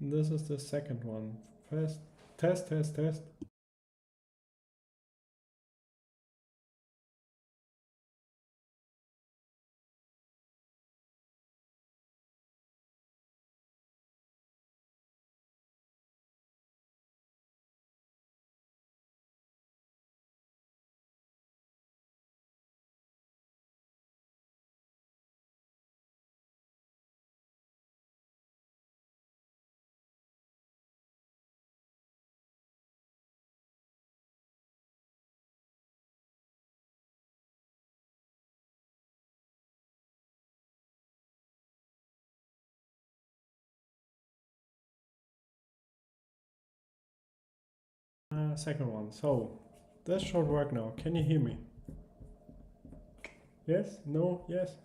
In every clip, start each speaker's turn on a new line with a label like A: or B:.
A: This is the second one. First, test. Second one. So, that should work now. Can you hear me? Yes? No? Yes?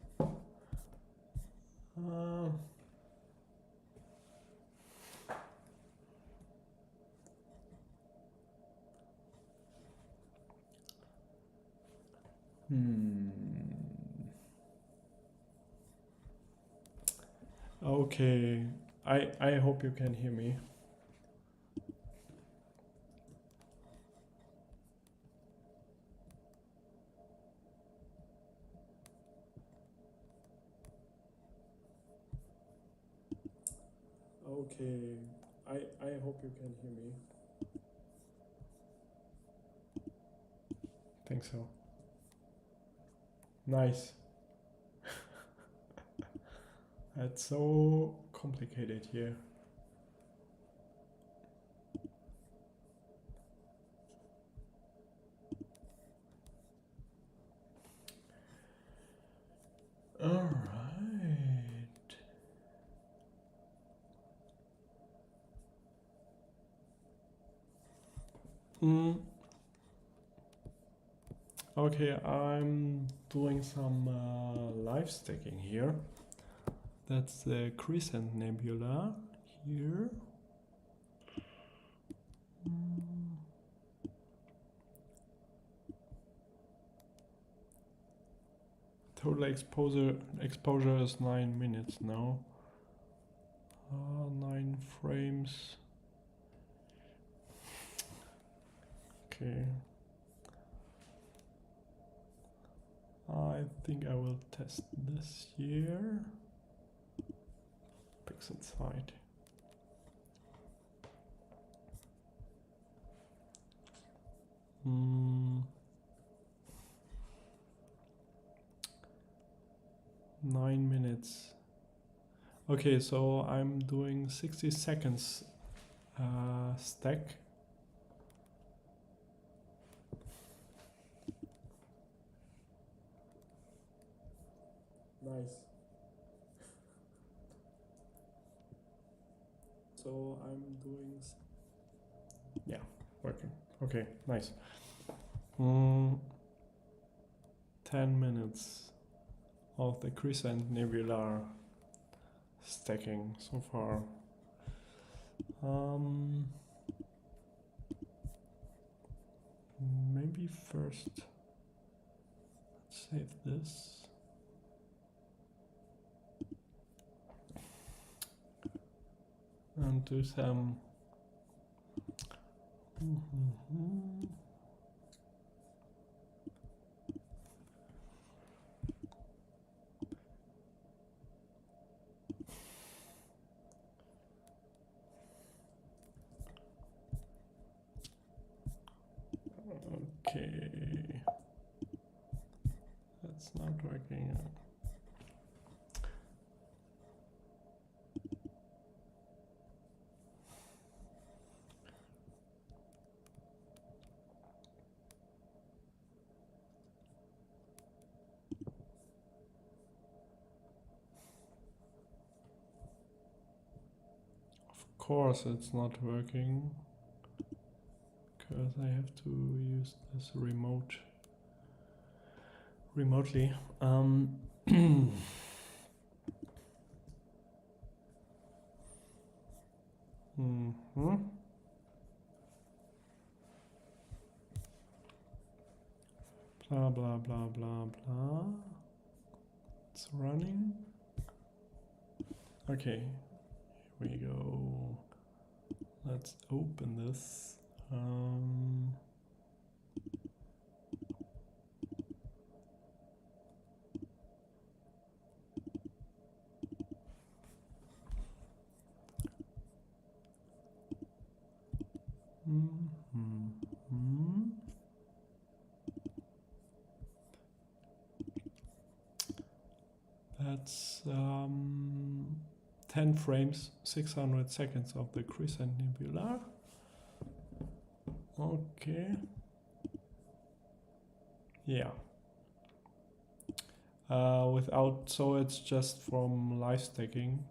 A: Okay. I hope you can hear me. Okay. I hope you can hear me. Think so. Nice. That's so complicated here. All right. Okay, I'm doing some live stacking here. That's the Crescent Nebula here. Total exposure is 9 minutes now. 9 frames. Okay. I think I will test this here. Pixel side. Nine minutes. Okay, so I'm doing 60 seconds stack. Nice. So I'm doing, yeah, working. Okay, nice. 10 minutes of the Crescent Nebula stacking so far. Maybe first let's save this. And do some okay, that's not working. Of course it's not working because I have to use this remotely. Blah blah blah blah blah. It's running. Okay, here we go. let's open this. That's 10 frames, 600 seconds of the Crescent Nebula. Okay. Yeah. Without, so it's just from live stacking.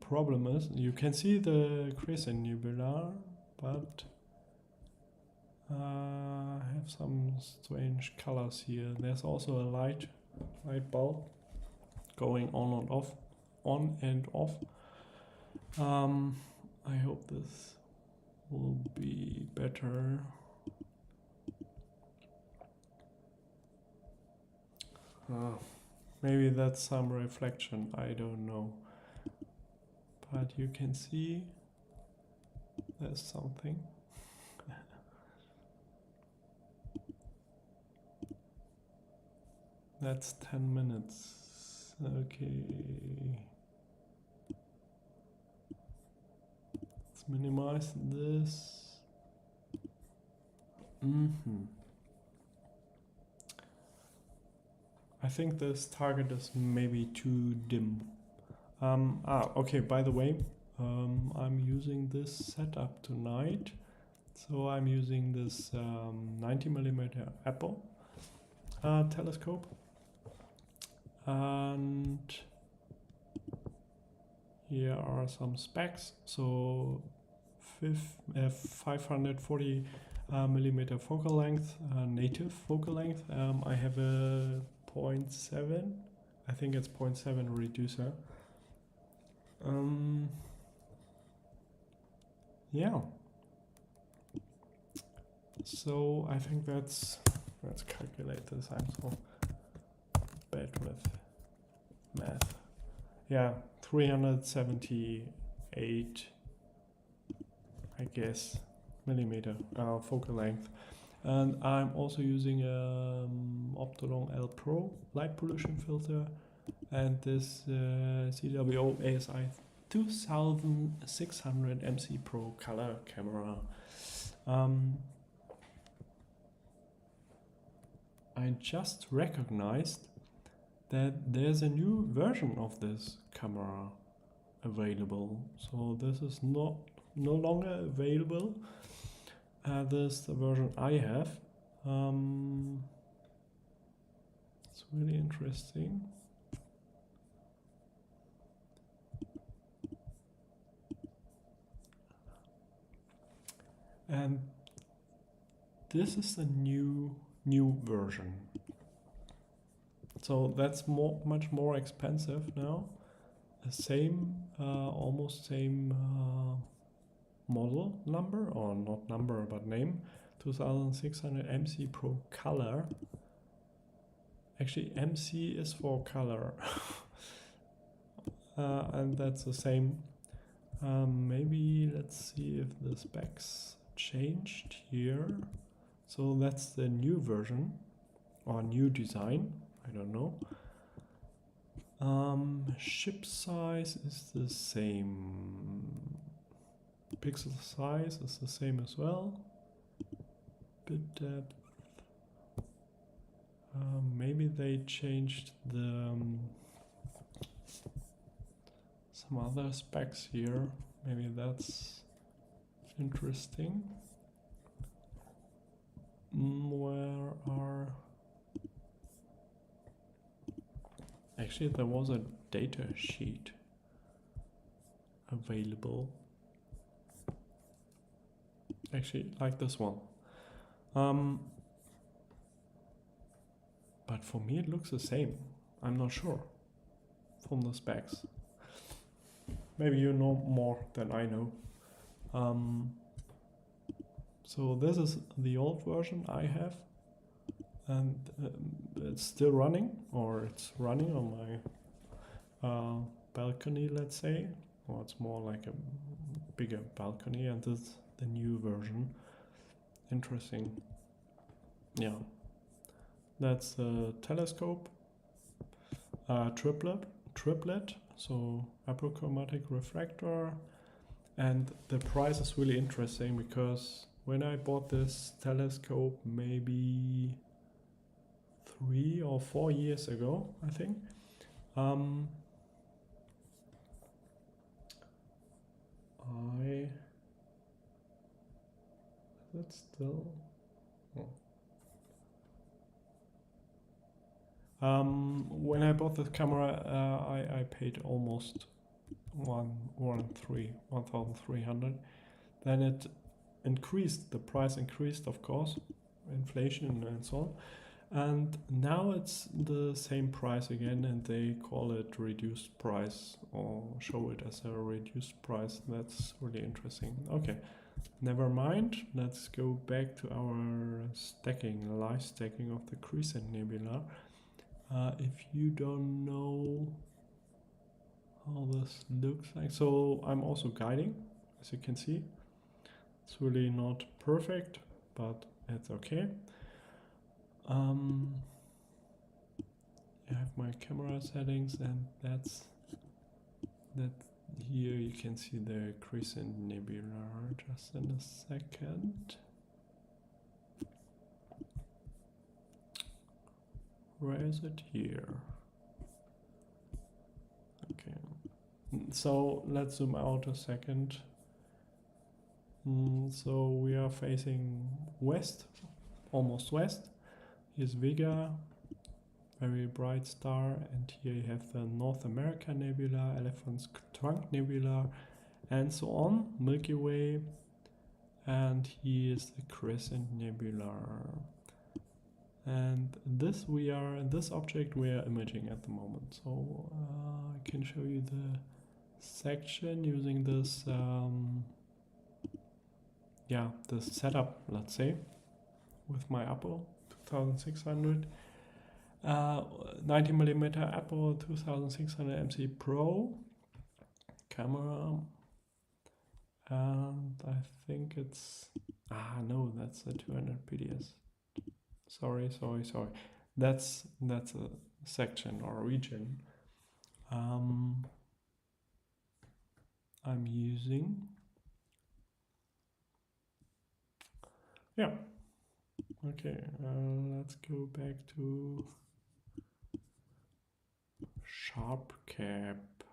A: Problem is, you can see the Crescent Nebula, but I have some strange colors here. There's also a light bulb going on and off. I hope this will be better. Maybe that's some reflection, I don't know. But you can see there's something. That's 10 minutes. Okay. Let's minimize this. I think this target is maybe too dim. Okay, by the way, I'm using this setup tonight. So I'm using this 90mm APO telescope. And here are some specs. So 540 millimeter focal length, native focal length. I have a 0.7, I think it's 0.7 reducer. Yeah. So I think let's calculate this. I'm so bad with math. Yeah, 378, I guess, millimeter focal length. And I'm also using Optolong L Pro light pollution filter and this CWO ASI 2600 MC Pro color camera. I just recognized that there's a new version of this camera available. So this is no longer available. This is the version I have. It's really interesting. And this is the new version. So that's much more expensive now. The same, almost same model number, or not number but name, 2600 MC Pro Color. Actually, MC is for color. And that's the same. Maybe let's see if the specs changed here. So that's the new version or new design, I don't know. Chip size is the same. Pixel size is the same as well. Bit depth. Maybe they changed the some other specs here. Maybe that's interesting. Where are... Actually, there was a data sheet available. Actually, like this one. But for me, it looks the same. I'm not sure from the specs. Maybe you know more than I know. So this is the old version I have, and it's still running, or it's running on my balcony, let's say, or it's more like a bigger balcony, and this is the new version. Interesting. Yeah, that's the telescope. Triplet, so apochromatic refractor, and the price is really interesting because when I bought this telescope maybe 3 or 4 years ago, I think, that's still. When I bought this camera, I paid almost 1,300. Then it increased. The price increased, of course, inflation and so on. And now it's the same price again, and they call it reduced price or show it as a reduced price. That's really interesting. Okay, never mind. Let's go back to our live stacking of the Crescent Nebula. If you don't know how this looks like, so I'm also guiding, as you can see. It's really not perfect, but it's okay. I have my camera settings, and that's here you can see the Crescent Nebula. Just in a second. Where is it? Here. Okay. So let's zoom out a second. So we are facing west, almost west. Here's Vega, very bright star, and here you have the North America Nebula, Elephant's Trunk Nebula, and so on, Milky Way, and here's the Crescent Nebula. And this object we are imaging at the moment. So I can show you the section using this, the setup, let's say, with my APO 2600, 90mm APO 2600 MC Pro camera, and I think it's no, that's a 200 PDS. Sorry. That's a section or region. I'm using. Yeah. Okay. Let's go back to Sharp Cap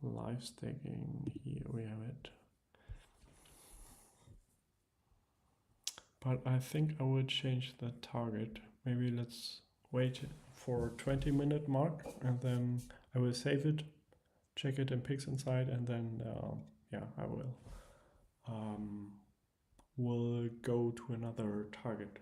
A: live stacking. Here we have it. But I think I would change the target. Maybe let's wait for 20-minute mark, and then I will save it, check it in PixInsight, and then I will go to another target.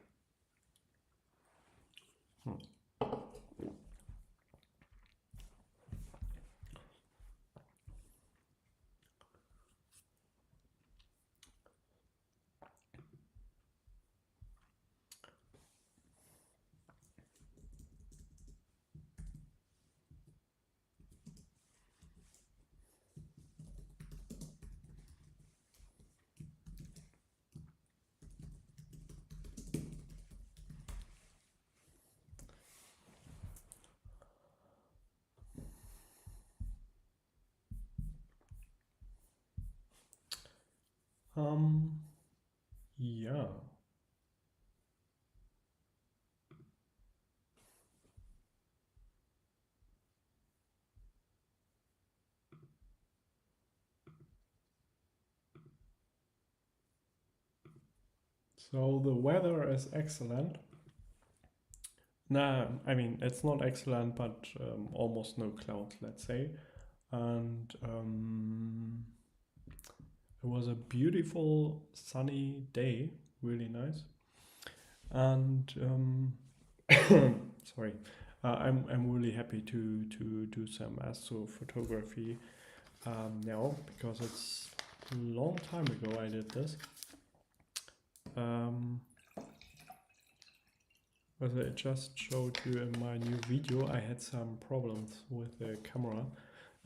A: Yeah. So the weather is excellent. Nah, I mean, it's not excellent, but almost no clouds, let's say. And it was a beautiful sunny day, really nice. And sorry, I'm really happy to do some astrophotography now, because it's a long time ago I did this. as I just showed you in my new video, I had some problems with the camera.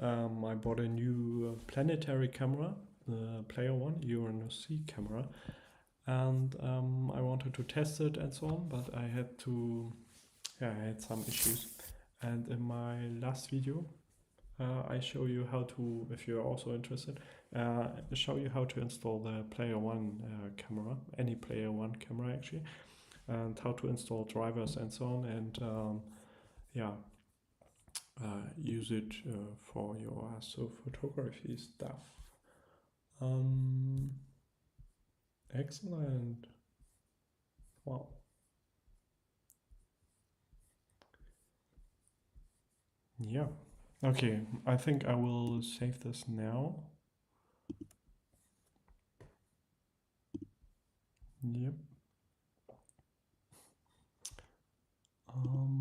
A: I bought a new planetary camera, the Player One Uranus C camera, and I wanted to test it and so on, but I had some issues. And in my last video, I show you how to, if you're also interested, show you how to install the Player One camera, any Player One camera actually, and how to install drivers and so on, and use it for your astrophotography stuff. Excellent. Wow. Yeah. Okay, I think I will save this now. Yep.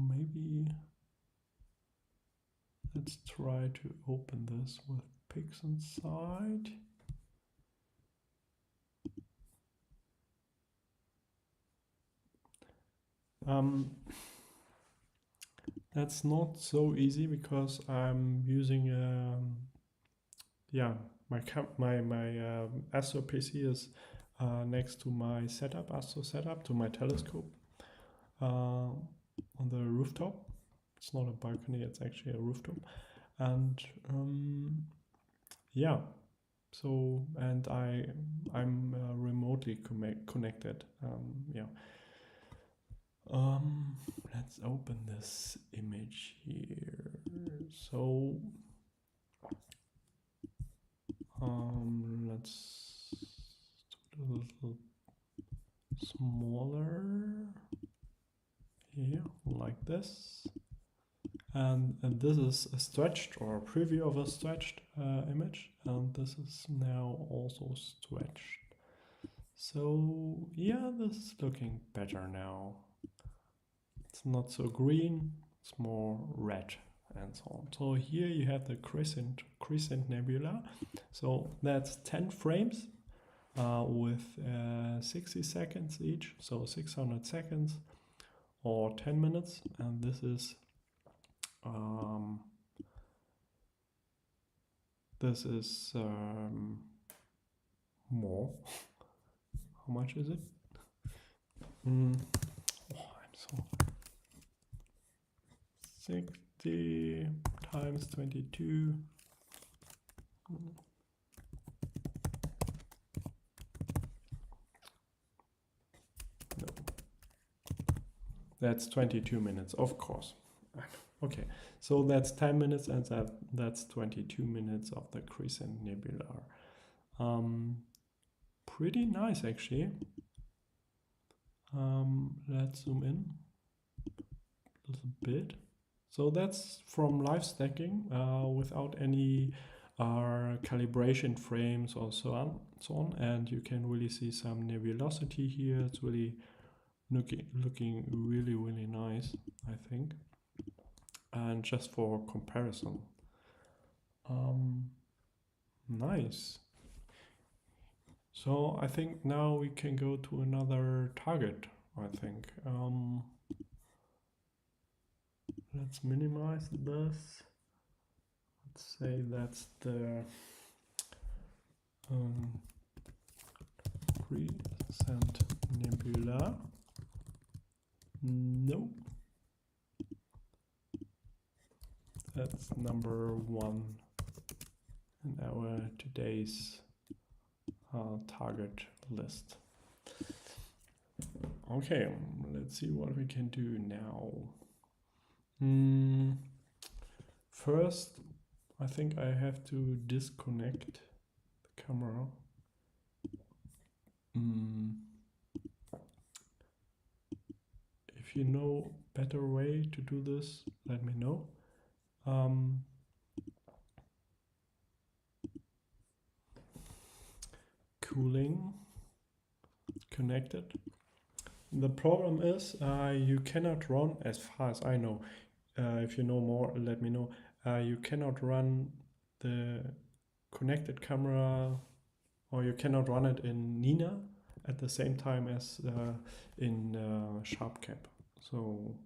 A: Maybe let's try to open this with pics inside. That's not so easy because I'm using my Astro PC is next to my Astro setup, to my telescope on the rooftop. It's not a balcony, it's actually a rooftop. And so, and I'm remotely connected. Let's open this image here. So let's do it a little smaller here, like this. And this is a stretched or a preview of a stretched image, and this is now also stretched. So yeah, this is looking better now. It's not so green, it's more red and so on. So here you have the Crescent Nebula. So that's 10 frames with 60 seconds each, so 600 seconds or 10 minutes, and this is more. How much is it? I'm so 60 times 22. No, that's 22 minutes, of course. Okay, so that's 10 minutes, and that's 22 minutes of the Crescent Nebula. Pretty nice, actually. Let's zoom in a little bit. So that's from live stacking without any calibration frames or so on. And you can really see some nebulosity here. It's really looking really, really nice, I think. And just for comparison, nice. So I think now we can go to another target, I think. Let's minimize this. Let's say that's the Crescent Nebula. No. That's number 1 in our today's target list. Okay, let's see what we can do now. First, I think I have to disconnect the camera. If you know a better way to do this, let me know. Cooling connected. The problem is you cannot run, as far as I know, if you know more, let me know. You cannot run the connected camera, or you cannot run it in Nina at the same time as in SharpCap. So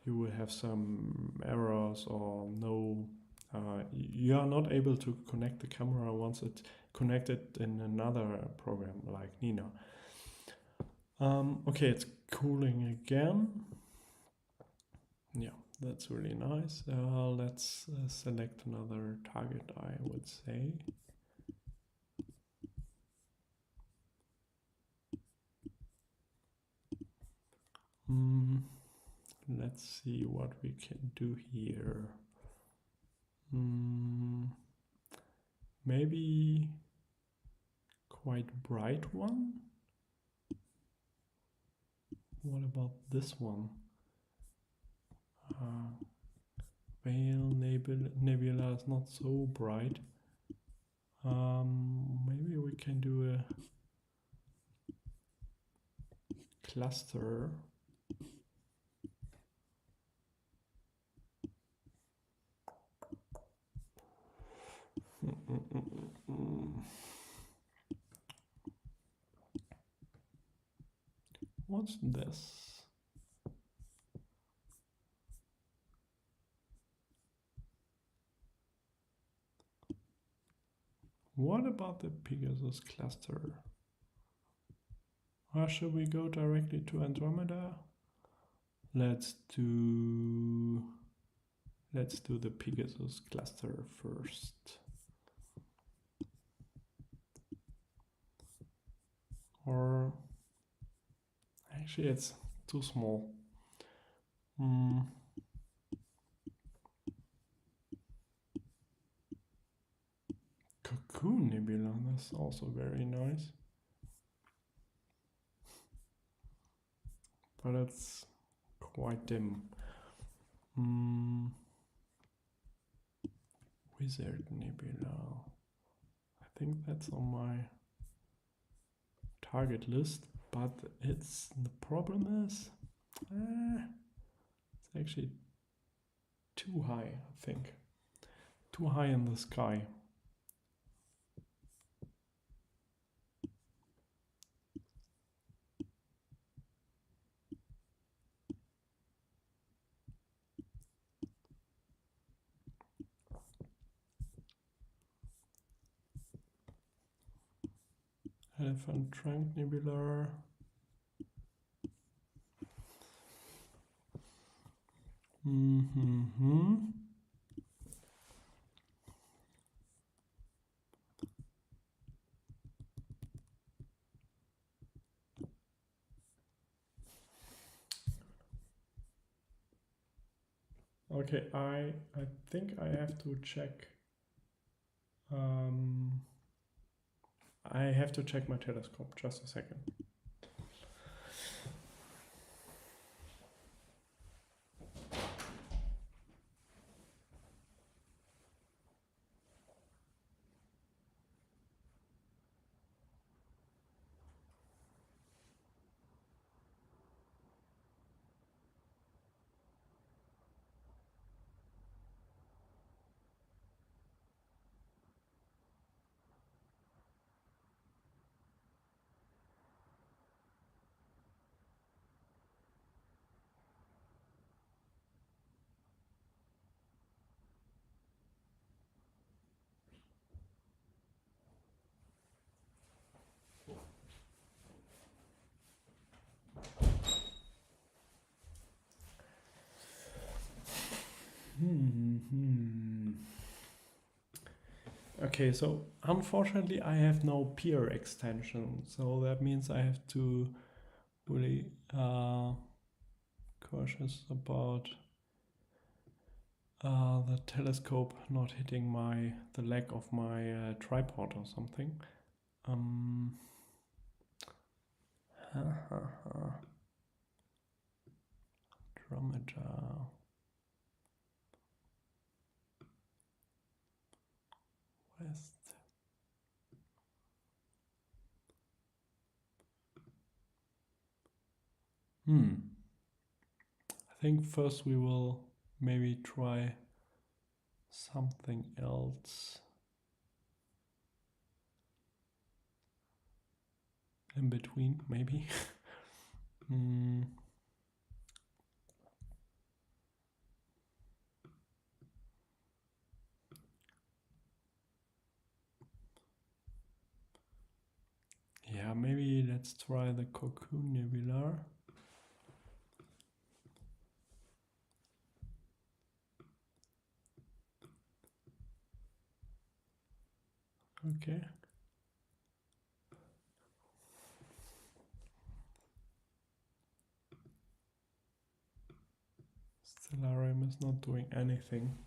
A: you will have some errors or no, you are not able to connect the camera once it's connected in another program like Nina. Okay, it's cooling again. Yeah, that's really nice. Let's select another target, I would say. Let's see what we can do here. Maybe quite bright one. What about this one? Veil Nebula is not so bright. Maybe we can do a cluster. What's this? What about the Pegasus cluster? Or should we go directly to Andromeda? Let's do the Pegasus cluster first. Or actually it's too small. Cocoon Nebula, that's also very nice. But it's quite dim. Wizard Nebula. I think that's on my target list, but the problem is it's actually too high, I think. Too high in the sky. Elephant Trunk Nebula. Okay, I think I have to check. I have to check my telescope. Just a second. Okay, so unfortunately I have no peer extension, so that means I have to really cautious about the telescope not hitting the leg of my tripod or something. Andromeda. West. I think first we will maybe try something else in between, maybe. let's try the Cocoon Nebula. Okay. Stellarium is not doing anything.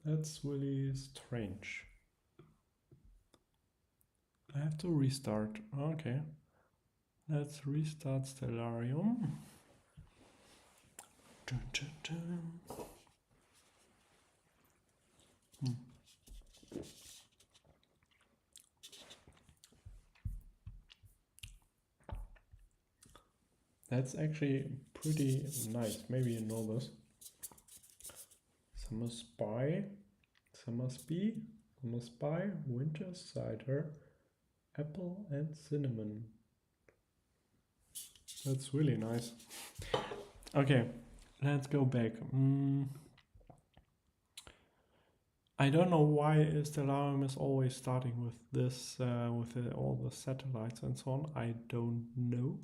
A: That's really strange. I have to restart. Okay. Let's restart Stellarium. Dun, dun, dun. That's actually pretty nice. Maybe you know this. Summer Spy, Summer Spy, Summer Spy, Winter Cider, Apple and Cinnamon. That's really nice. Okay, let's go back. I don't know why Stellarium is always starting with this, with all the satellites and so on. I don't know.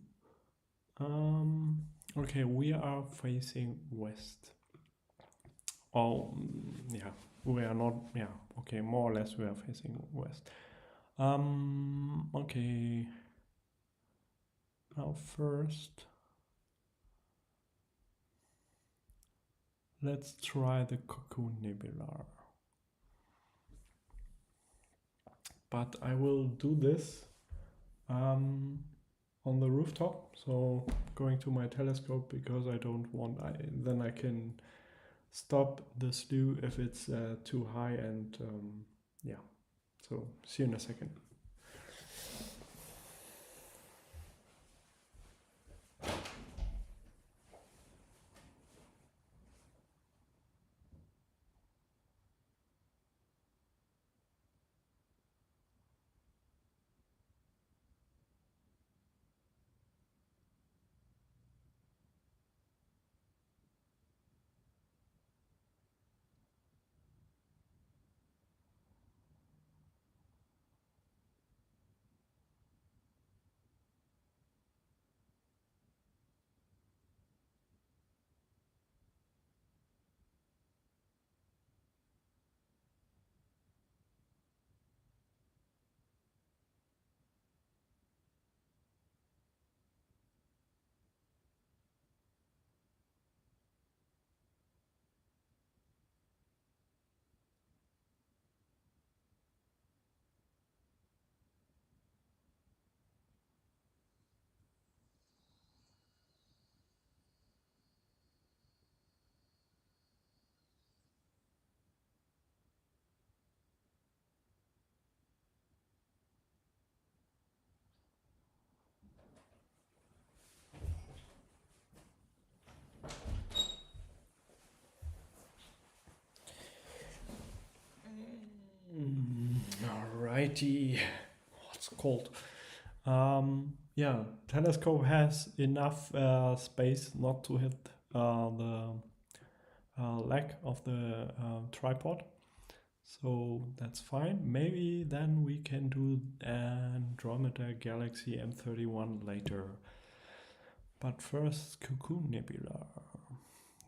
A: Okay, we are facing west. Oh, yeah, we are not, yeah, okay, more or less we are facing west. Okay. Now first, let's try the Cocoon Nebula. But I will do this on the rooftop, so going to my telescope, because I don't want, then I can stop the slew if it's too high, and yeah, so see you in a second. Alrighty, what's called? Yeah, telescope has enough space not to hit the leg of the tripod, so that's fine. Maybe then we can do Andromeda Galaxy M31 later. But first, Cocoon Nebula.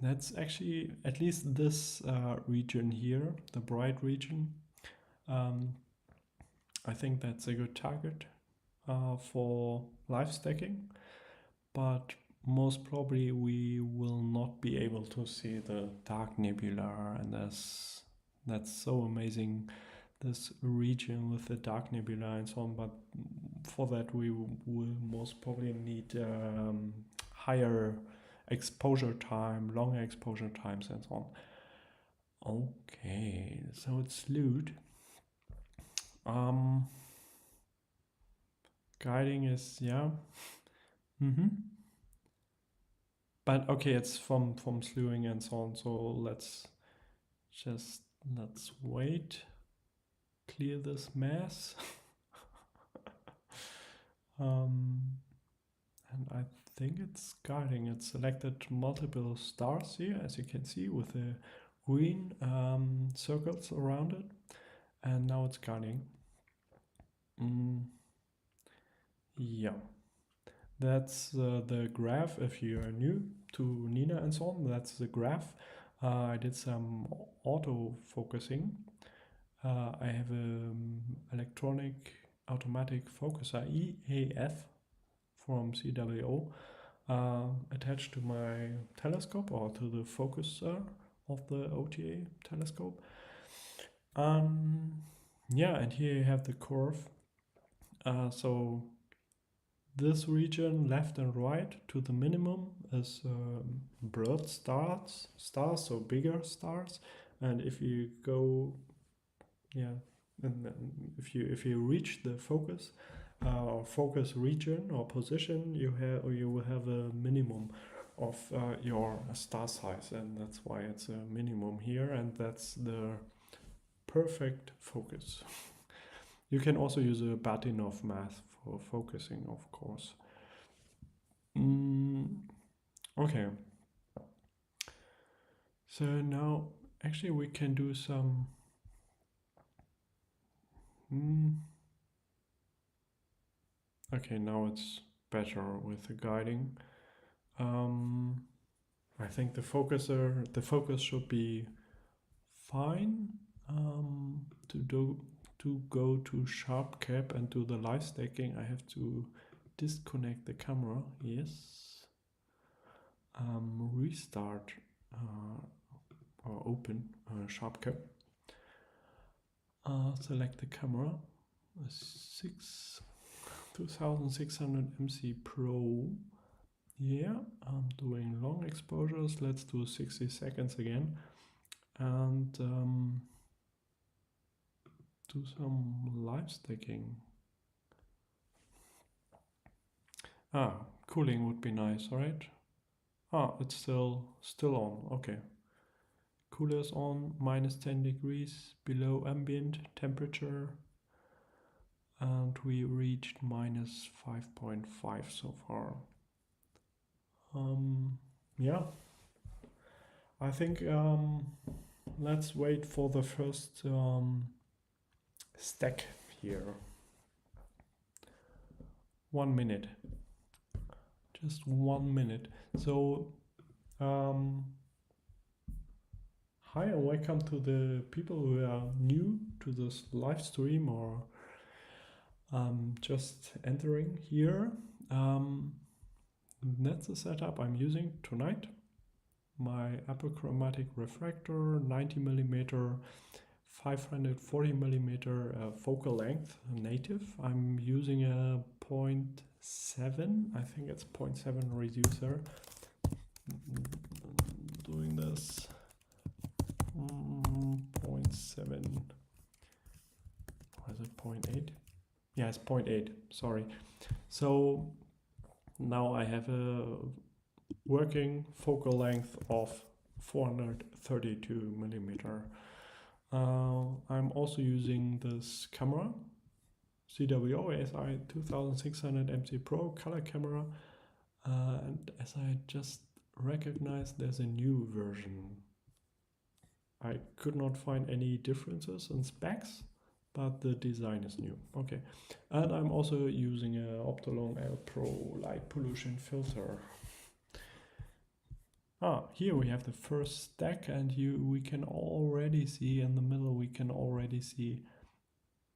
A: That's actually at least this region here, the bright region. I think that's a good target for live stacking, but most probably we will not be able to see the dark nebula, and that's so amazing, this region with the dark nebula and so on. But for that we will most probably need higher exposure time, longer exposure times and so on. Okay, so it's slewed. Guiding is, yeah. But okay, it's from slewing and so on, so let's Just let's wait. Clear this mess. And I think it's guiding. It selected multiple stars here, as you can see, with the green circles around it. And now it's guiding. Yeah. That's the graph. If you are new to Nina and so on, that's the graph. I did some auto focusing. I have an electronic automatic focuser EAF from CWO attached to my telescope, or to the focuser of the OTA telescope. Yeah, and here you have the curve. So this region, left and right to the minimum, is blurred stars, so bigger stars. And if you go, yeah, and if you reach the focus or focus region or position, you will have a minimum of your star size, and that's why it's a minimum here, and that's the perfect focus. You can also use a Batinov math for focusing, of course. Okay. So now, actually, we can do some. Okay, now it's better with the guiding. I think the focus should be fine. To go to sharp cap and do the live stacking, I have to disconnect the camera. Yes. Restart or open sharp cap. Select the camera. 2600 MC Pro. Yeah, I'm doing long exposures. Let's do 60 seconds again. And do some live stacking. Cooling would be nice, right? It's still on. Okay. Cooler is on, -10 degrees below ambient temperature. And we reached -5.5 so far. Yeah. I think let's wait for the first stack here. 1 minute. Just 1 minute. So, hi and welcome to the people who are new to this live stream or just entering here. That's the setup I'm using tonight. My apochromatic refractor, 90mm, 540mm focal length native. I'm using a 0.7, I think it's 0.7 reducer. Doing this 0.7, or is it 0.8? Yeah, it's 0.8, sorry. So now I have a working focal length of 432mm. I'm also using this camera, CWO ASI 2600 MC Pro color camera, and as I just recognized, there's a new version. I could not find any differences in specs, but the design is new. Okay, and I'm also using a Optolong L Pro light pollution filter. Here we have the first stack, and we can already see in the middle, we can already see,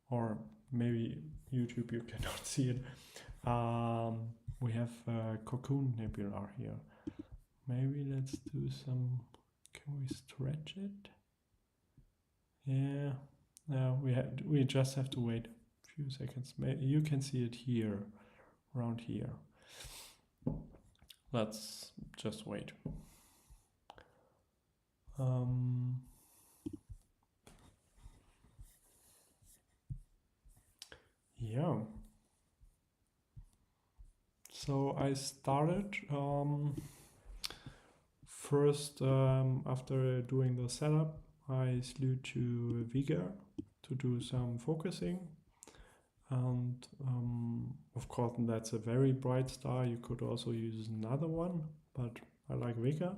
A: or maybe YouTube you cannot see it, we have Cocoon Nebula here. Maybe let's do some, can we stretch it? Yeah, no, we just have to wait a few seconds. Maybe you can see it here, around here. Let's just wait. Yeah. So I started first after doing the setup. I flew to Vega to do some focusing, and of course that's a very bright star. You could also use another one, but I like Vega.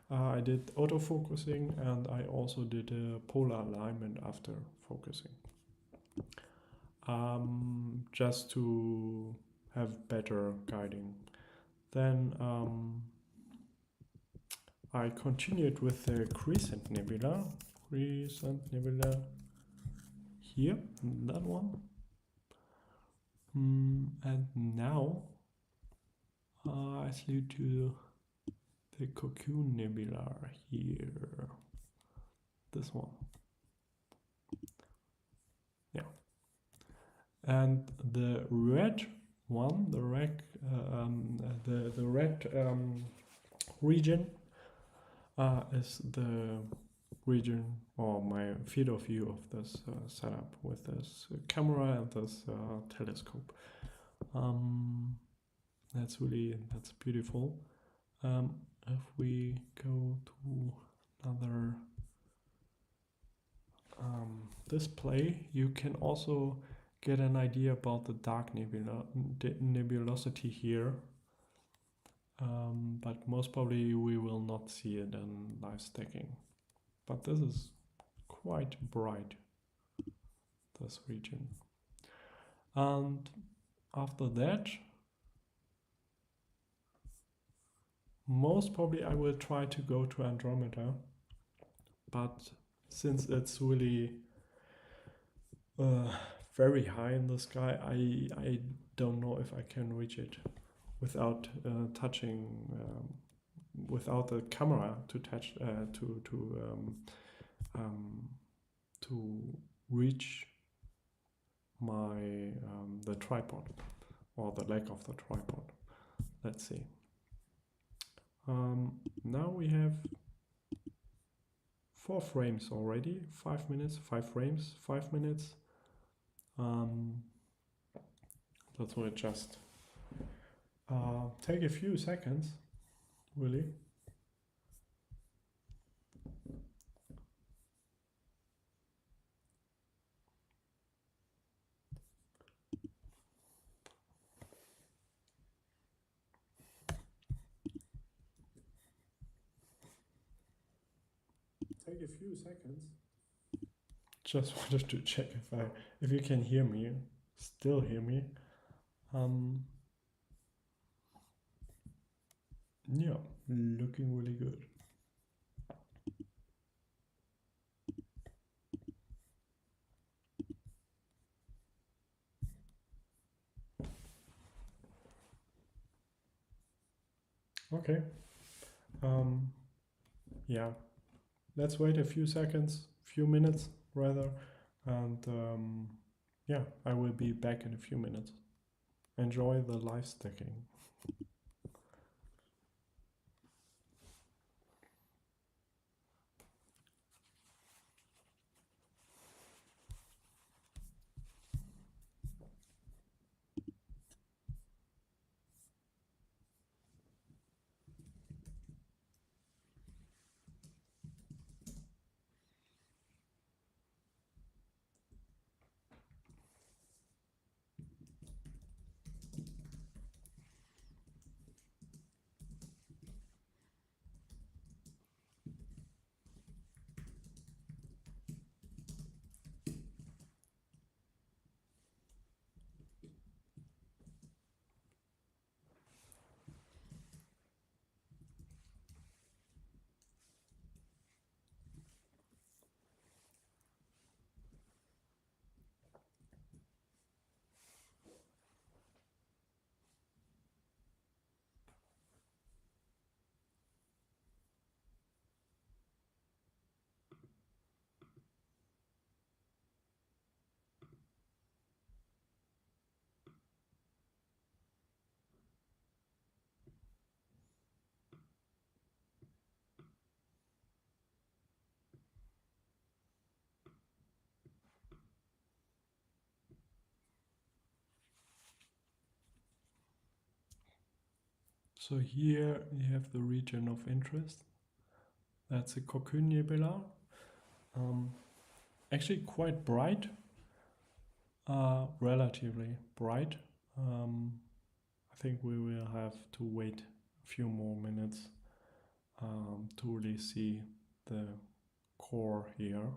A: I did autofocusing, and I also did a polar alignment after focusing, just to have better guiding. Then I continued with the Crescent Nebula. Crescent Nebula here, that one. And now I flew to the Cocoon Nebula here. This one. Yeah. And the red one, the red region is the region or my field of view of this setup with this camera and this telescope. That's beautiful. If we go to another display, you can also get an idea about the dark nebulosity here. But most probably we will not see it in live stacking. But this is quite bright, this region. And after that, most probably I will try to go to Andromeda. But since it's really very high in the sky, I don't know if I can reach it without touching, without the camera to touch to reach my the tripod or the leg of the tripod. Let's see. Now we have 4 frames already. 5 minutes, 5 frames, 5 minutes. That will just take a few seconds, really. Take a few seconds. Just wanted to check if you can hear me, still hear me. Yeah, looking really good. Okay. Yeah, let's wait a few seconds, few minutes rather, and yeah, I will be back in a few minutes. Enjoy the live stacking. So here you have the region of interest. That's a Cocoon Nebula. Um, Actually quite bright, relatively bright. I think we will have to wait a few more minutes to really see the core here.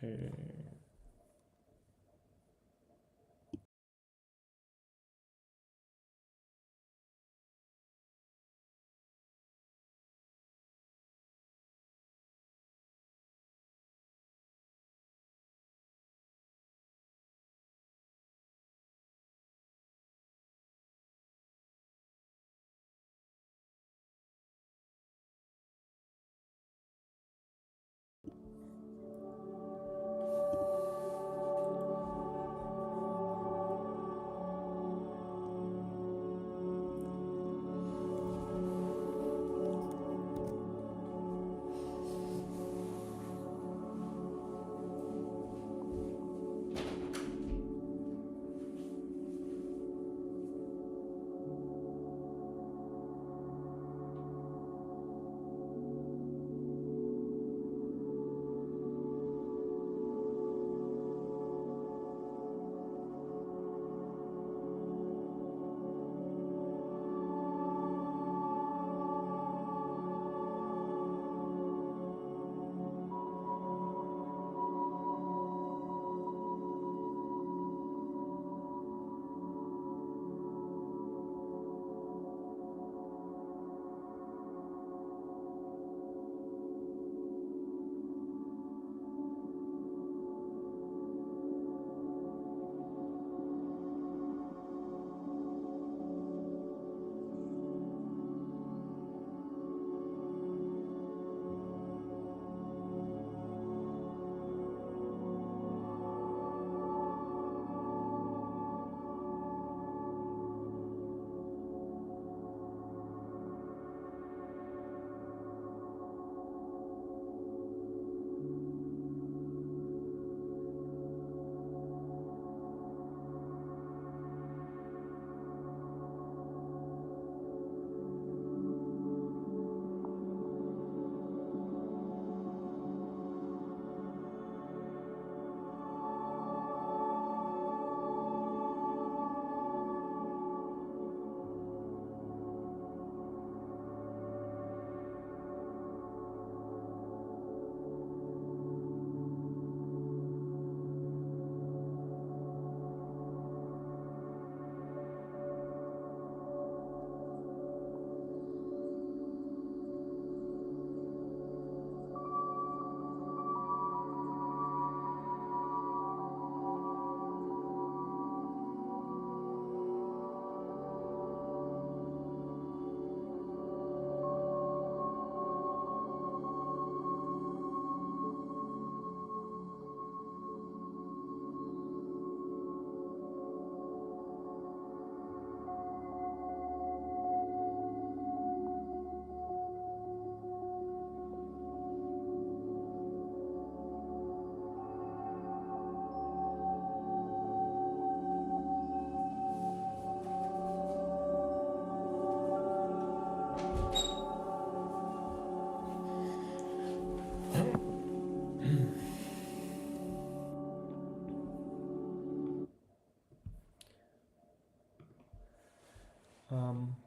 A: Okay.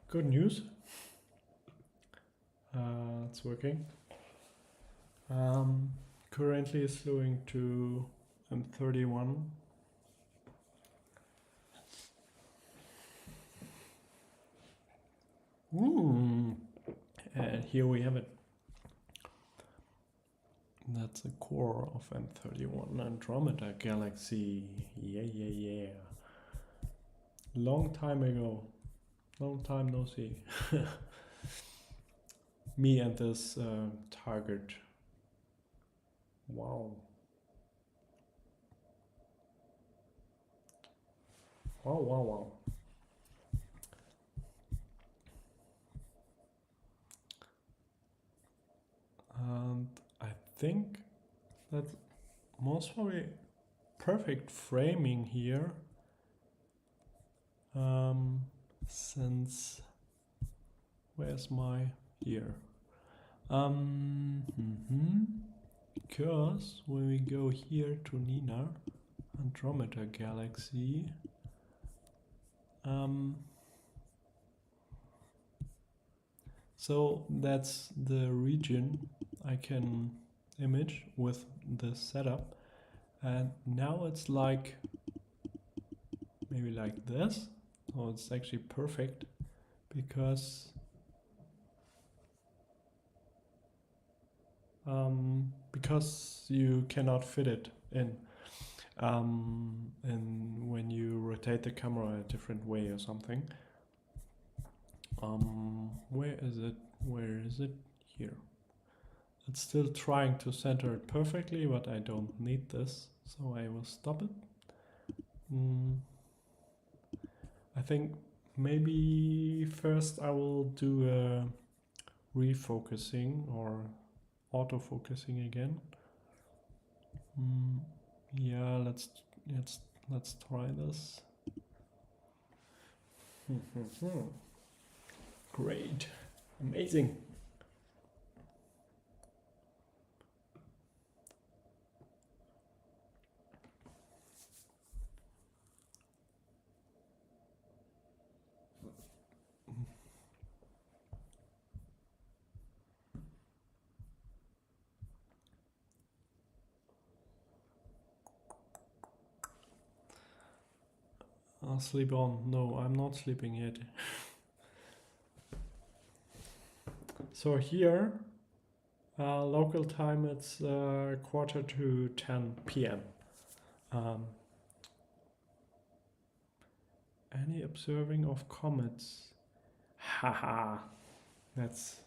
A: Good news. It's working. Currently it's slowing to M31. And here we have it. That's the core of M31 Andromeda Galaxy. Yeah. Long time ago. Long time no see. Me and this target. Wow. Wow. And I think that's most probably perfect framing here. Since where's my here? Because when we go here to Nina, Andromeda Galaxy, so that's the region I can image with the setup. and now it's like maybe like this. So it's actually perfect because you cannot fit it in. And when you rotate the camera a different way or something. Where is it? Where is it? Here. It's still trying to center it perfectly, but I don't need this, so I will stop it. I think maybe first I will do a refocusing or autofocusing again. Yeah, let's try this. Great, amazing. I'll sleep on. No, I'm not sleeping yet. So here, local time, it's 9:45 p.m. Any observing of comets? Haha, that's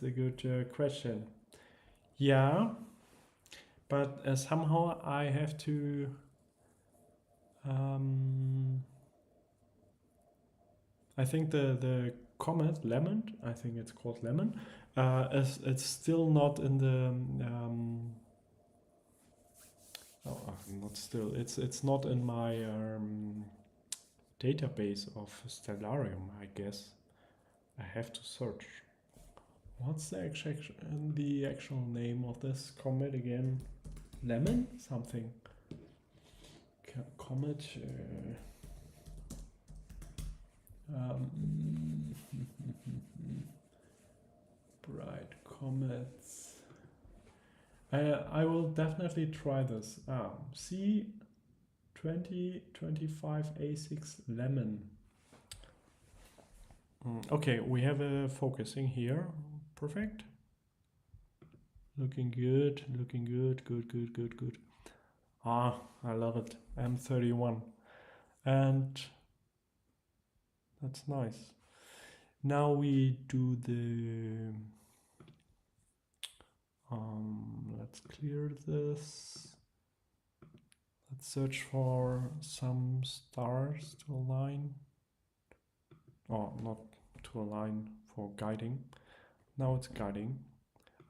A: a good question. Yeah, but somehow I have to. I think the comet Lemon, I think it's called Lemon, it's still not in the not still, it's not in my database of Stellarium, I guess. I have to search. What's the actual name of this comet again? Lemon something. Comet. Bright comets. I will definitely try this. C2025A6 Lemon. Okay, we have a focusing here. Perfect. Looking good, looking good, good. I love it. M31. And that's nice. Now we do the let's clear this. Let's search for some stars to align. Oh, not to align, for guiding. Now it's guiding.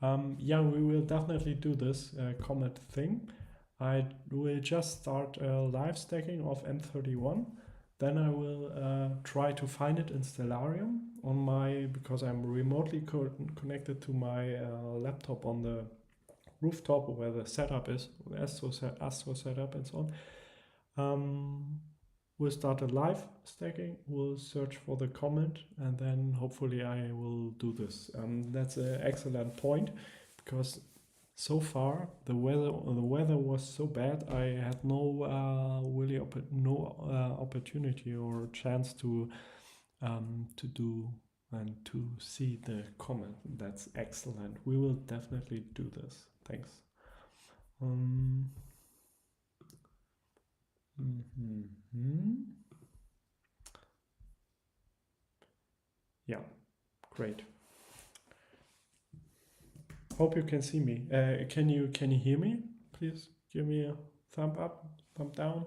A: Yeah, we will definitely do this comet thing. I will just start live stacking of M31. Then I will try to find it in Stellarium on my, because I'm remotely connected to my laptop on the rooftop where the setup is, the Astro setup and so on. We'll start a live stacking, we'll search for the comet, and then hopefully I will do this. That's an excellent point, because so far the weather was so bad. I had no opportunity or chance to do and to see the comet. That's excellent. We will definitely do this. Thanks. Yeah, great. Hope you can see me. Can you hear me? Please give me a thumb up, thumb down.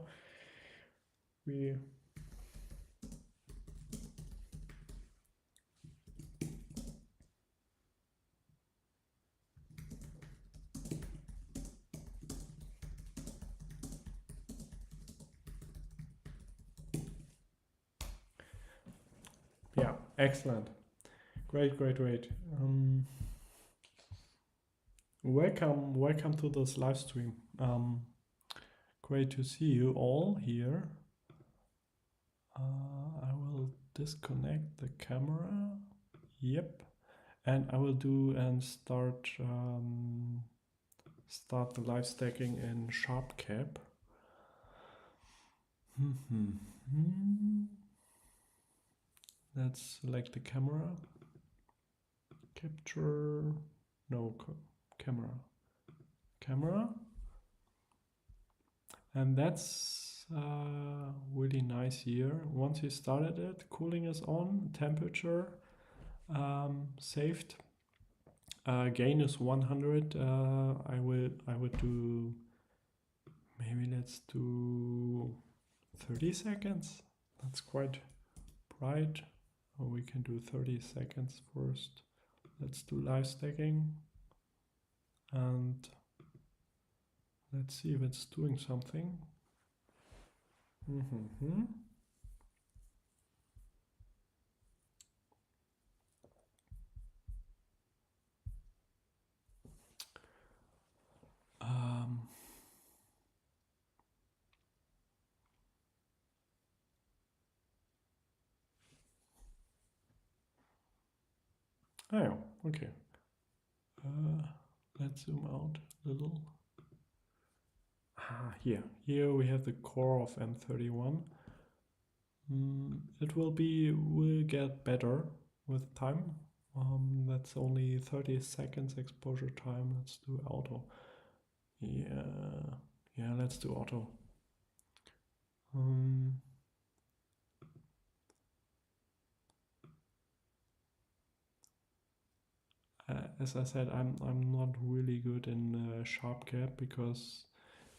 A: Yeah, excellent. Great. Welcome to this live stream. Great to see you all here. I will disconnect the camera. Yep. And I will do and start start the live stacking in sharp cap. Let's select the camera. Capture. No, camera. And that's really nice here. Once you started it, cooling is on, temperature saved. Gain is 100. I would do, maybe let's do 30 seconds. That's quite bright. Or we can do 30 seconds first. Let's do live stacking. And let's see if it's doing something. Oh, okay. Let's zoom out a little. Here we have the core of M31. It will get better with time. That's only 30 seconds exposure time. Let's do auto. Yeah, let's do auto. As I said, I'm not really good in sharp cap because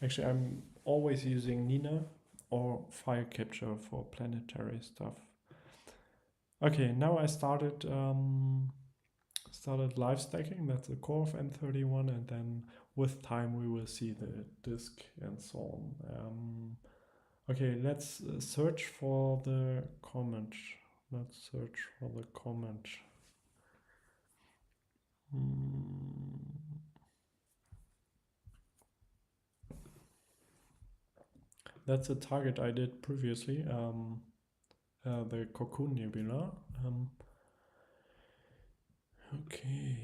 A: actually I'm always using Nina or fire capture for planetary stuff. Okay, now I started live stacking. That's the core of M31, and then with time we will see the disk and so on. Okay, let's search for the comet. Let's search for the comet. That's a target I did previously, the Cocoon Nebula. Okay,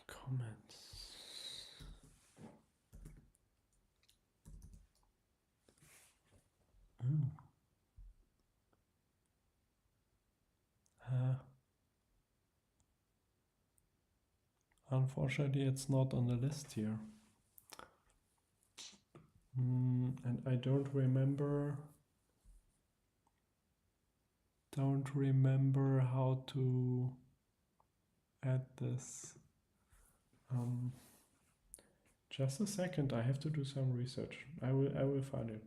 A: comments. Unfortunately, it's not on the list here. And I don't remember how to add this. Just a second, I have to do some research. I will find it.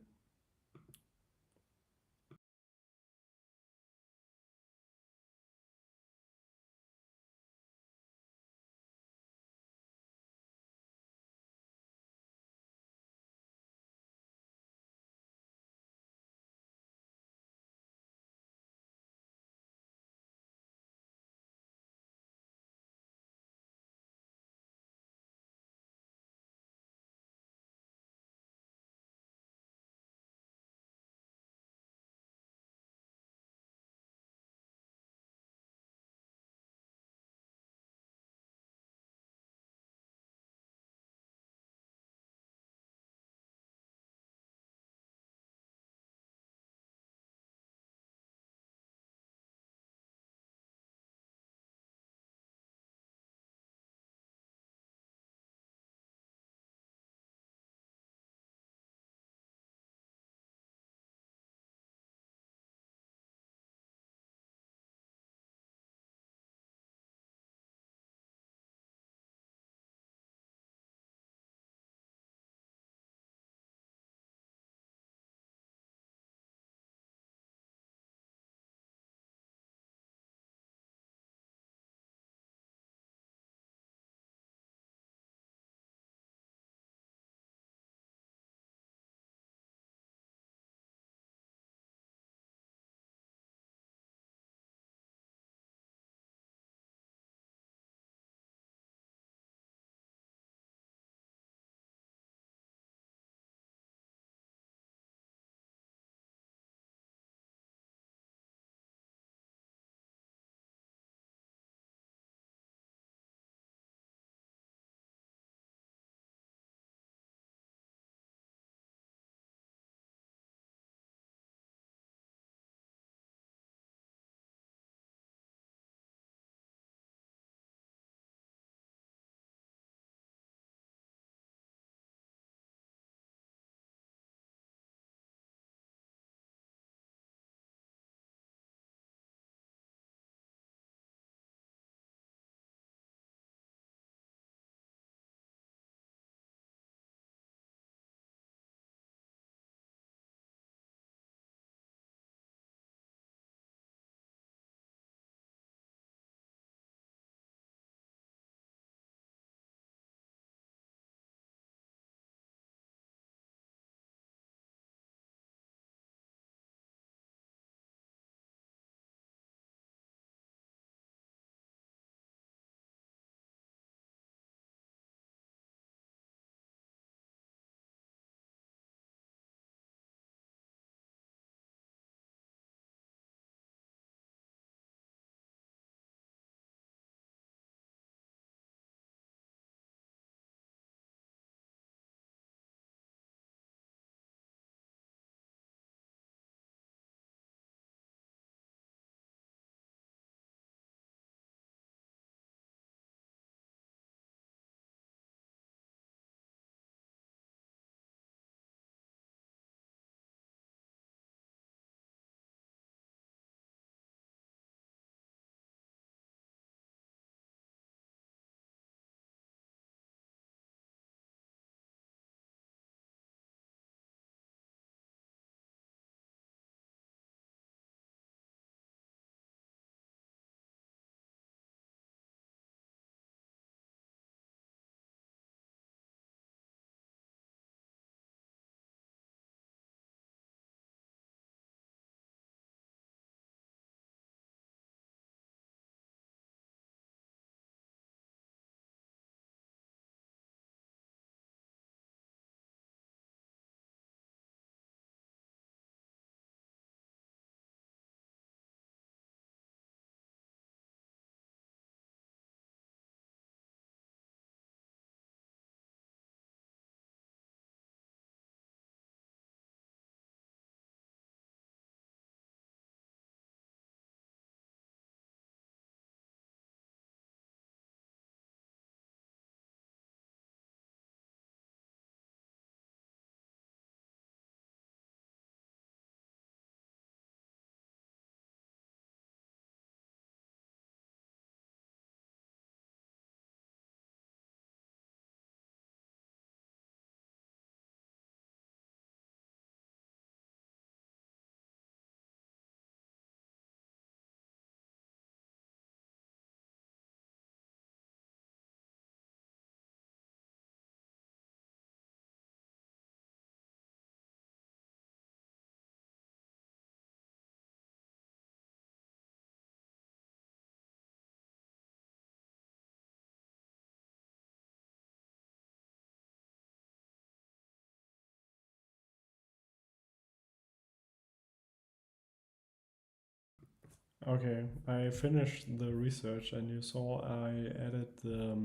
A: Okay, I finished the research and you saw I added the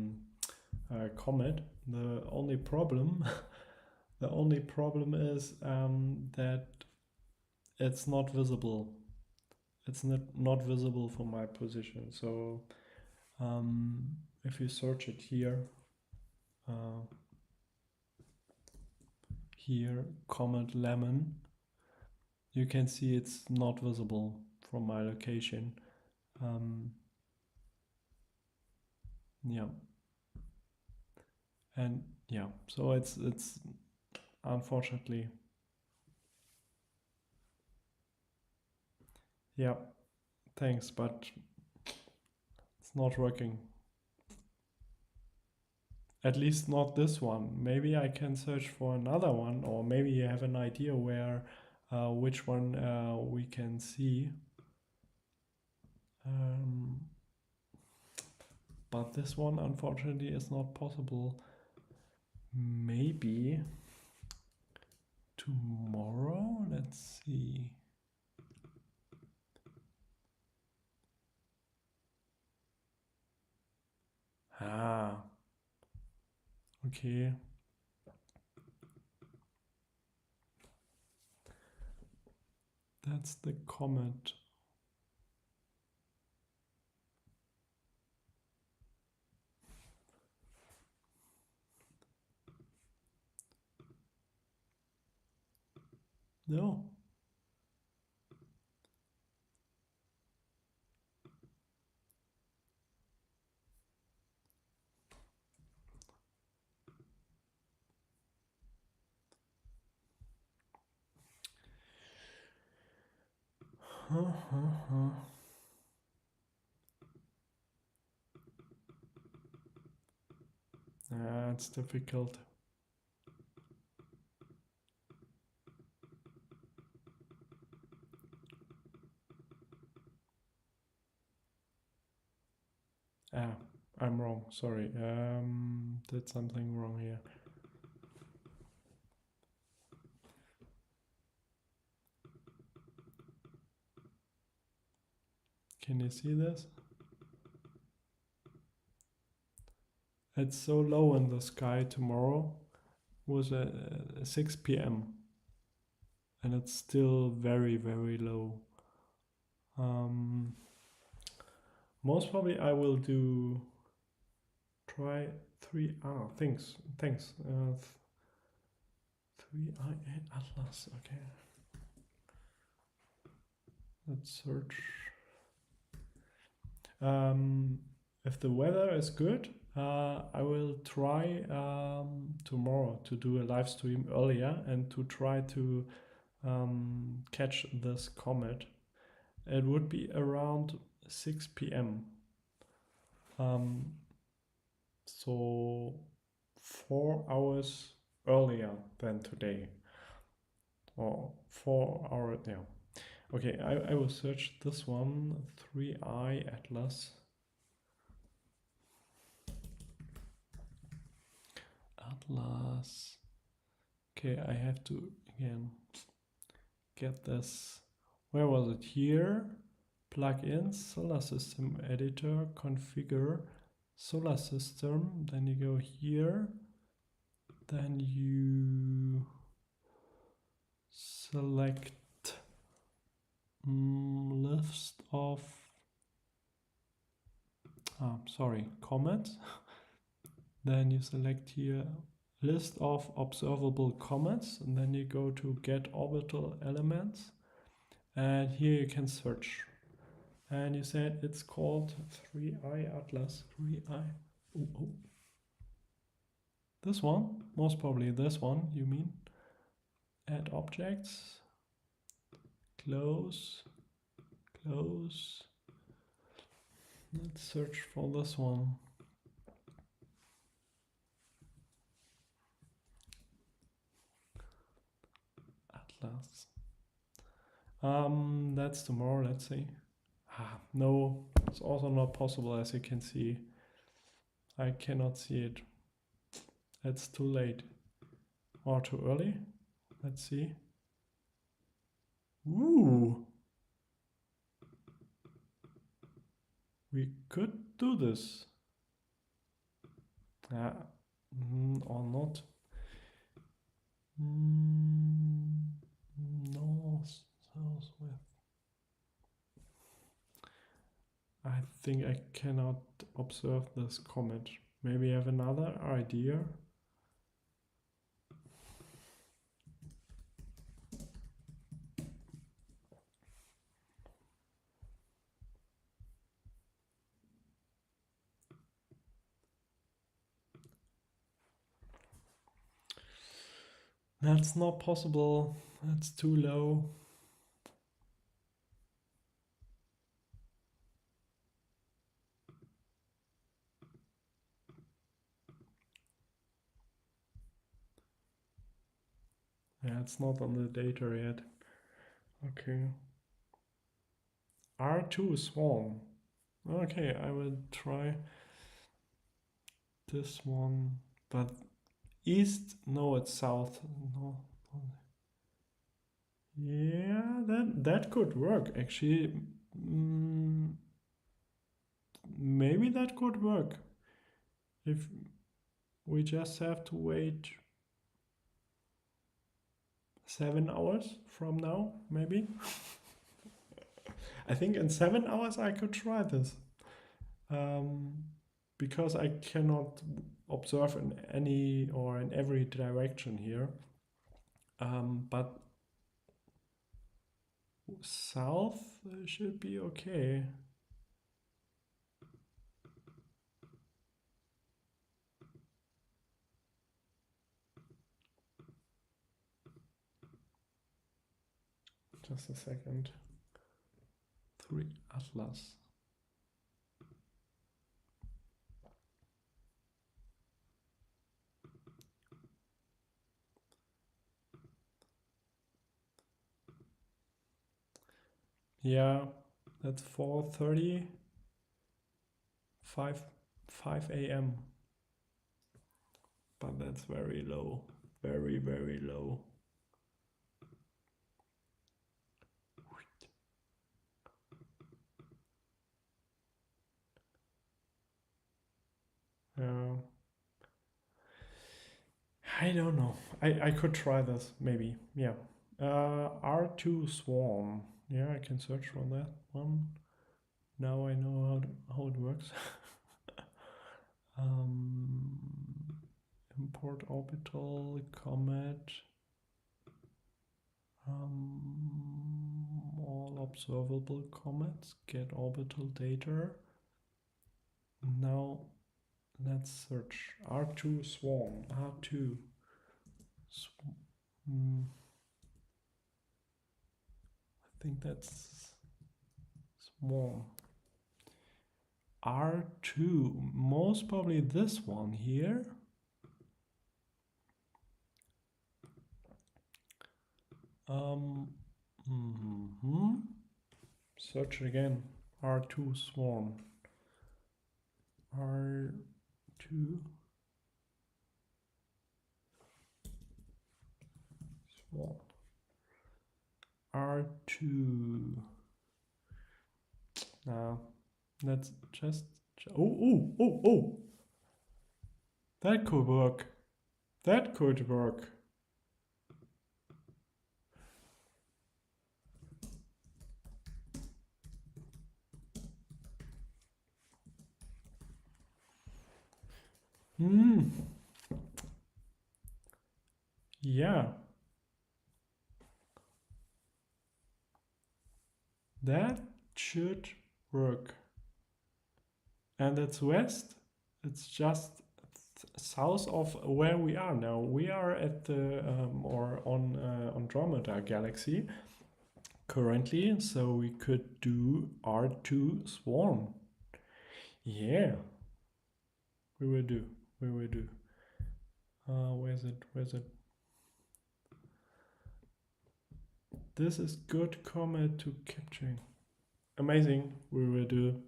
A: comet. The only problem, the only problem is that it's not visible. It's not visible from my position. So if you search it here, comet lemon, you can see it's not visible from my location. Yeah, and yeah, so it's unfortunately, yeah, thanks, but it's not working. At least not this one. Maybe I can search for another one, or maybe you have an idea where which one we can see. But this one unfortunately is not possible. Maybe tomorrow, let's see. Okay. That's the comet. No. It's difficult. I'm wrong. Sorry. Did something wrong here. Can you see this? It's so low in the sky tomorrow. Was at 6 p.m. and it's still very, very low. Most probably I will try 3R. Thanks. 3I Atlas. Okay. Let's search. If the weather is good, I will try tomorrow to do a live stream earlier and to try to catch this comet. It would be around 6 p.m. So 4 hours earlier than today. Or 4 hours, yeah. Okay, I will search this one, 3I Atlas. Atlas. Okay, I have to again get this. Where was it? Here, plugins, solar system editor, configure solar system. Then you go here. Then you select list of comets. Then you select here list of observable comets, and then you go to get orbital elements, and here you can search. And you said it's called 3I Atlas. 3I. Oh. This one, most probably this one, you mean? Add objects. Close. Let's search for this one. Atlas. That's tomorrow, let's see. No, it's also not possible, as you can see. I cannot see it. It's too late. Or too early. Let's see. Ooh. We could do this. Or not. North, southwest. I think I cannot observe this comet. Maybe I have another idea. That's not possible. That's too low. Yeah, it's not on the data yet. Okay. R2 SWAN. Okay, I will try this one. But east? No, it's south. No. Yeah, that could work actually. Maybe that could work. If we just have to wait 7 hours from now, maybe. I think in 7 hours I could try this. Because I cannot observe in any or in every direction here. But south should be okay. Just a second. 3 Atlas. Yeah, that's 4:30, 5 a.m. But that's very low, very, very low. I don't know. I could try this, maybe. Yeah. R2 SWAN. Yeah, I can search for that one. Now I know how it works. Import orbital, comet. All observable comets, get orbital data. Now let's search R2 SWAN. R2 I think that's SWAN. R2, most probably this one here. Search again. R2 SWAN. R2 SWAN. R2. Now let's just. Oh! That could work. That could work. Yeah. That should work. And it's west. It's just south of where we are now. We are at the or on Andromeda Galaxy currently, so we could do R2 SWAN. Yeah, we will do. Where's it? This is good comet to capturing. Amazing. We will do.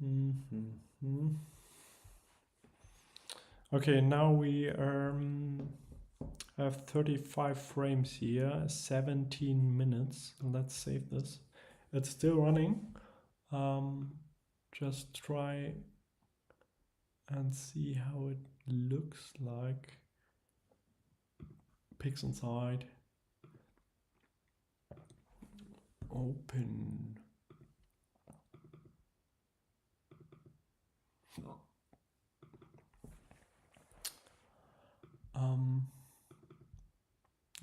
A: Mhm. Okay, now we have 35 frames here, 17 minutes. Let's save this. It's still running. Just try and see how it looks like. Pix inside. Open.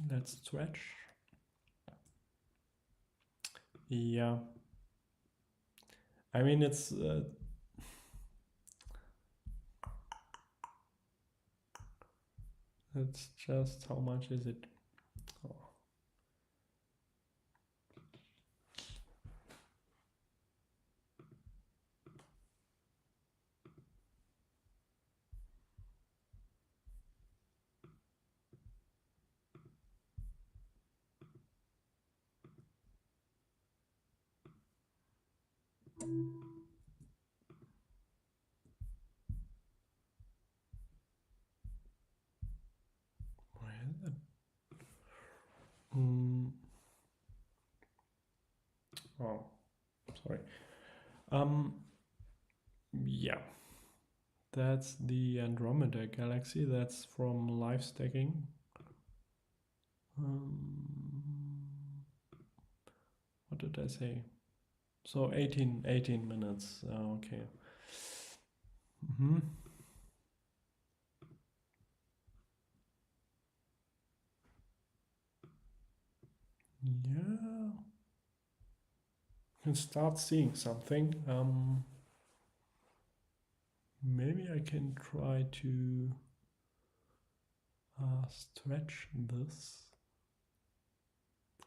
A: Let's stretch. Yeah. I mean, it's just how much is it? Oh. Where is it? Oh, sorry. Yeah, that's the Andromeda Galaxy. That's from live stacking. What did I say? So 18 minutes. Okay. Yeah. Can start seeing something. Maybe I can try to stretch this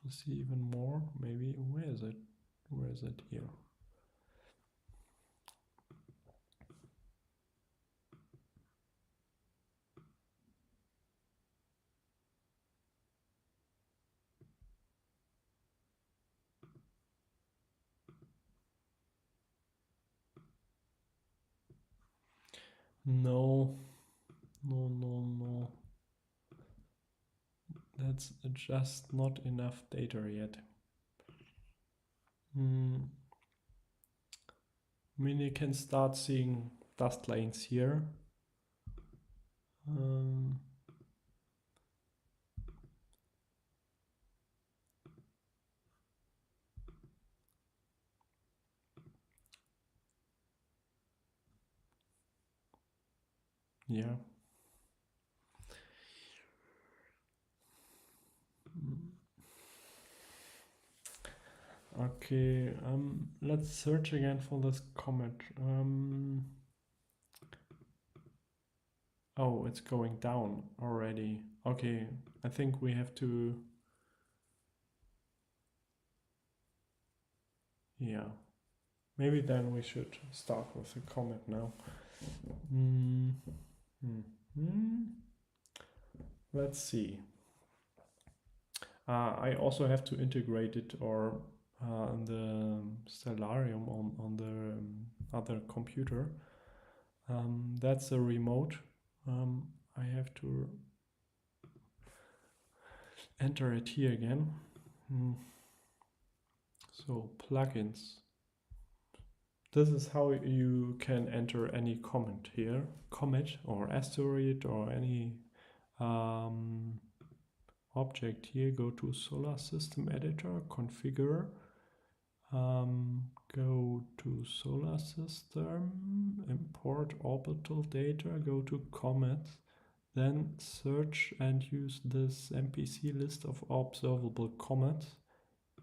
A: to see even more. Maybe where is it? Where is it here? No. That's just not enough data yet. I mean, you can start seeing dust lanes here. Yeah. Okay, let's search again for this comet. Oh, it's going down already. Okay, I think we have to... Yeah, maybe then we should start with the comet now. Let's see. I also have to integrate it or the Stellarium on the other computer. That's a remote. I have to enter it here again. So plugins. This is how you can enter any comet here. Comet or asteroid or any object here. Go to Solar System Editor, configure. Go to Solar System, import orbital data, go to Comet, then search and use this MPC list of observable comets,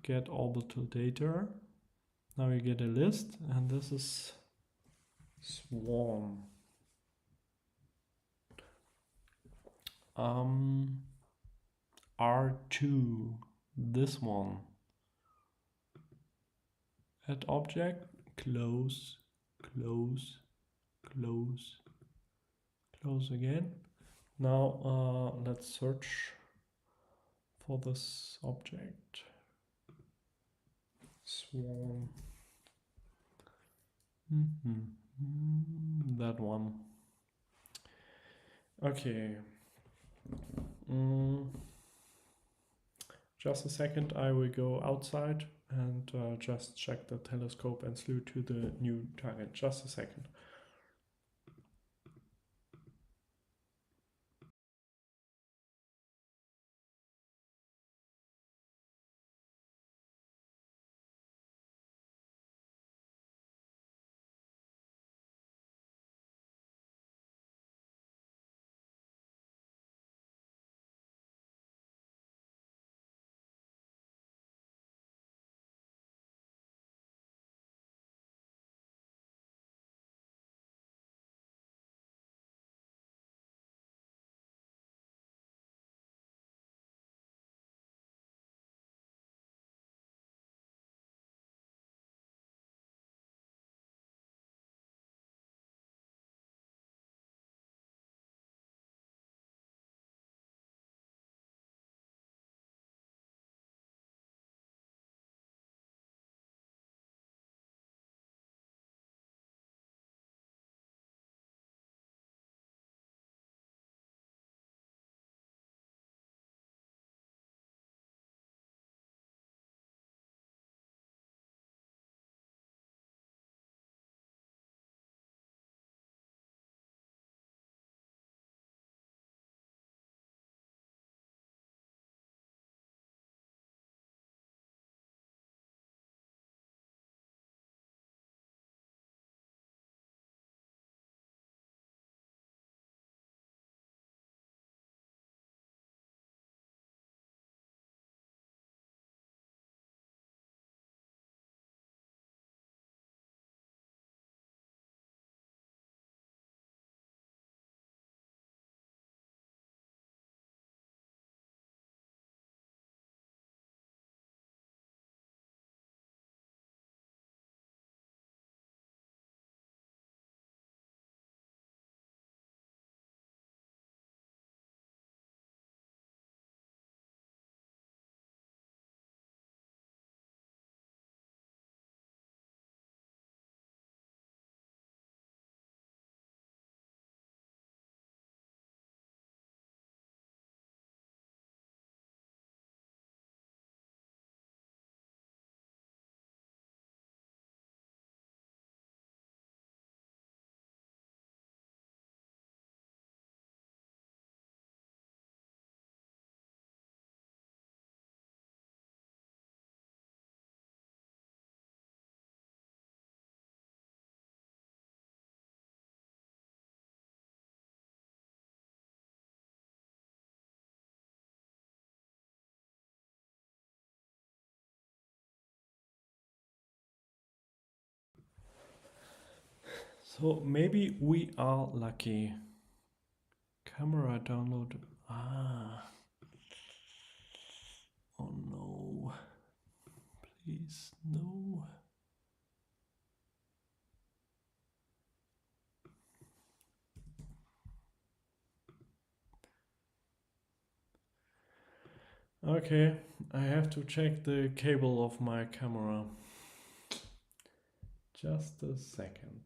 A: get orbital data. Now you get a list, and this is SWAN. R2, this one. Add object, close, close, close, close again. Now let's search for this object. SWAN. That one. Okay. Mm, just a second, I will go outside and just check the telescope and slew to the new target. Just a second. So maybe we are lucky. Camera download. Ah. Oh no. Please, no. Okay, I have to check the cable of my camera. Just a second.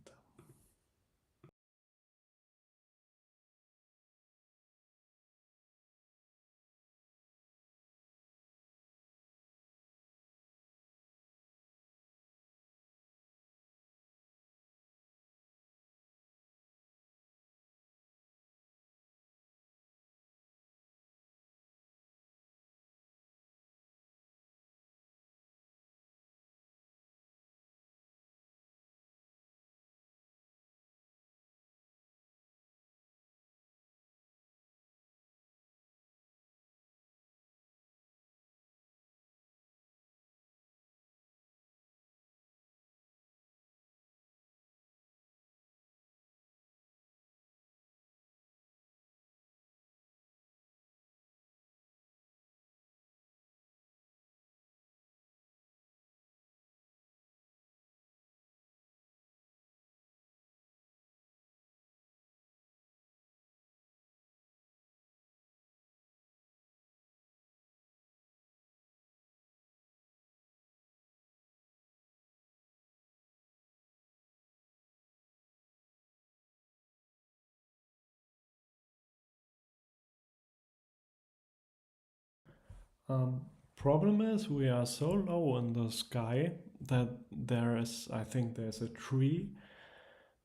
A: Problem is we are so low in the sky that there is, I think there's a tree,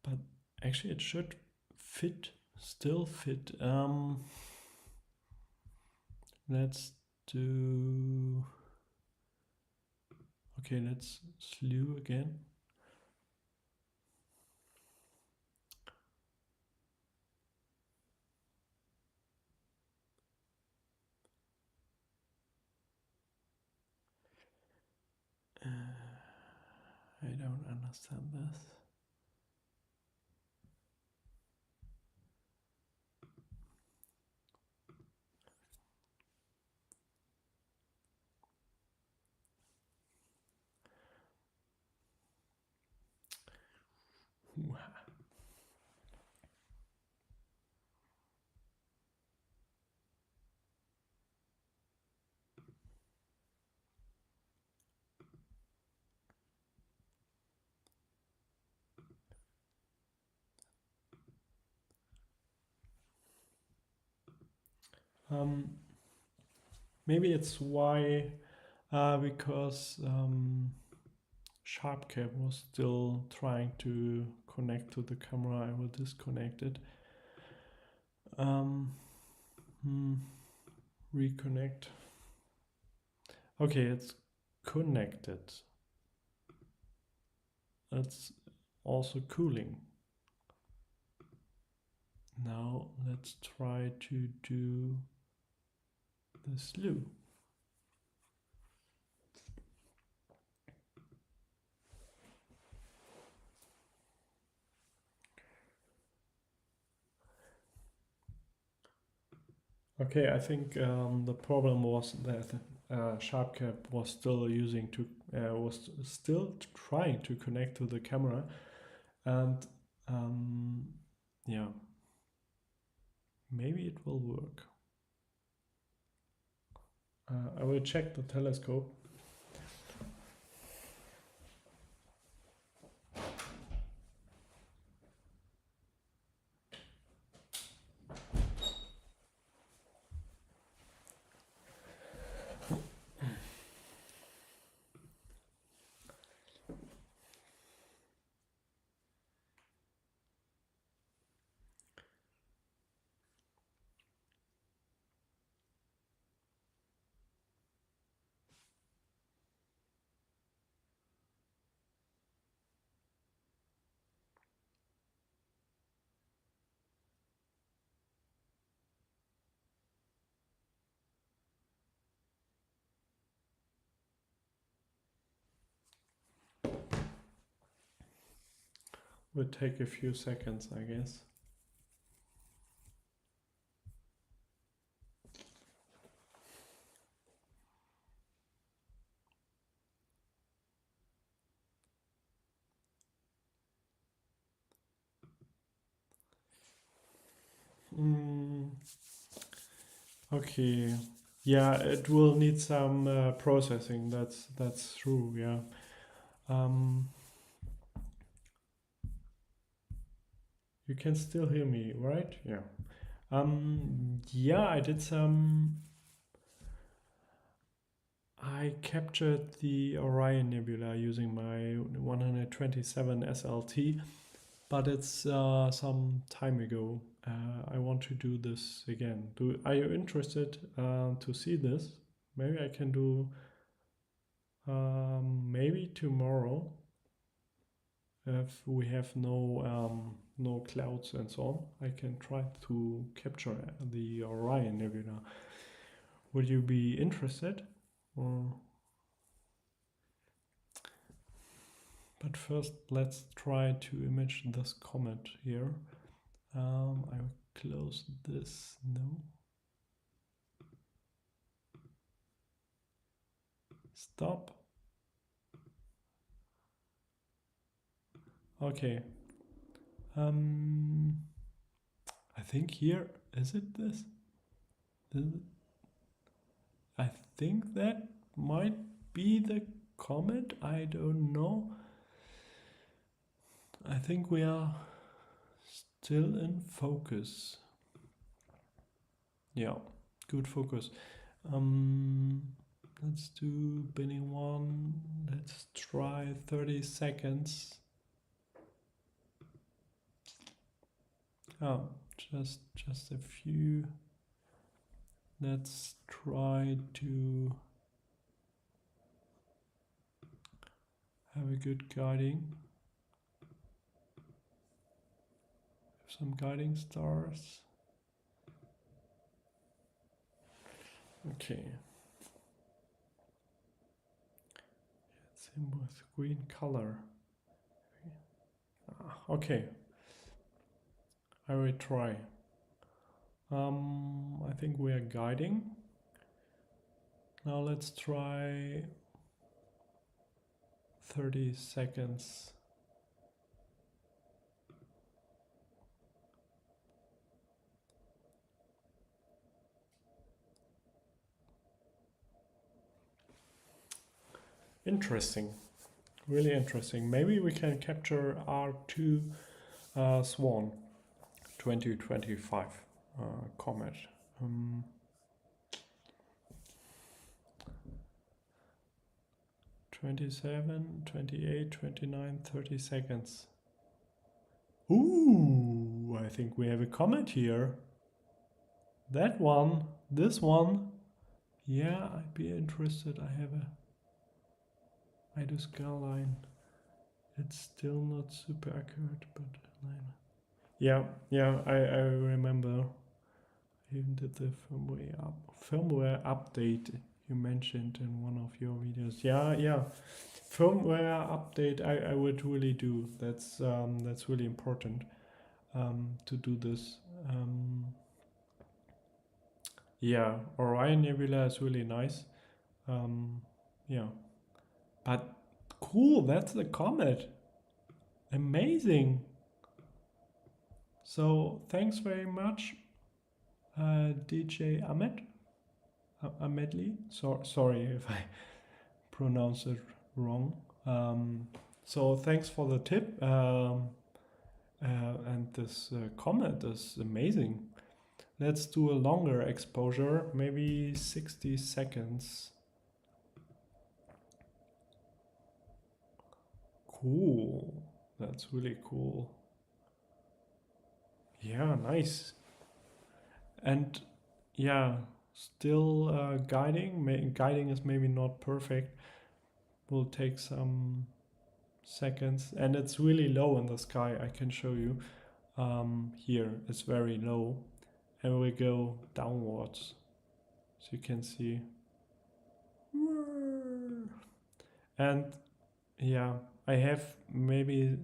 A: but actually it should fit, still fit. Let's do, okay, let's slew again. I don't understand this. Maybe it's why, because Sharpcap was still trying to connect to the camera. I will disconnect it. Reconnect. Okay, it's connected. It's also cooling. Now let's try to do the slew. Okay, I think the problem was that Sharpcap was still trying to connect to the camera, and yeah, maybe it will work. I will check the telescope. Will take a few seconds, I guess. Okay, yeah, it will need some processing. That's true. Yeah. You can still hear me, right? Yeah. Yeah, I captured the Orion Nebula using my 127 SLT, but it's some time ago. I want to do this again. Are you interested to see this? Maybe I can do maybe tomorrow if we have no clouds and so on. I can try to capture the Orion Nebula. Would you be interested? But first, let's try to image this comet here. I will close this. No. Stop. Okay. I think here, is it this? I think that might be the comet. I don't know. I think we are still in focus. Yeah, good focus. Let's do binning 1. Let's try 30 seconds. Oh, just a few. Let's try to have a good guiding. Some guiding stars. Okay. It's him with green color. Okay. I will try. I think we are guiding. Now let's try 30 seconds. Interesting. Really interesting. Maybe we can capture R2 SWAN 2025 comet. 27, 28, 29, 30 seconds. Ooh, I think we have a comet here. That one, this one. Yeah, I'd be interested. I have a Idus line. It's still not super accurate, but yeah, I remember. I even did the firmware update you mentioned in one of your videos. Yeah, firmware update. I would really do. That's really important to do this. Yeah, Orion Nebula is really nice. Yeah, but cool. That's the comet. Amazing. So thanks very much, DJ Ahmedli. Sorry if I pronounce it wrong. So thanks for the tip. And this comet is amazing. Let's do a longer exposure, maybe 60 seconds. Cool. That's really cool. Yeah, nice. And yeah, still guiding. Guiding is maybe not perfect. Will take some seconds, and it's really low in the sky. I can show you. Here it's very low, and we go downwards, so you can see. And yeah, I have maybe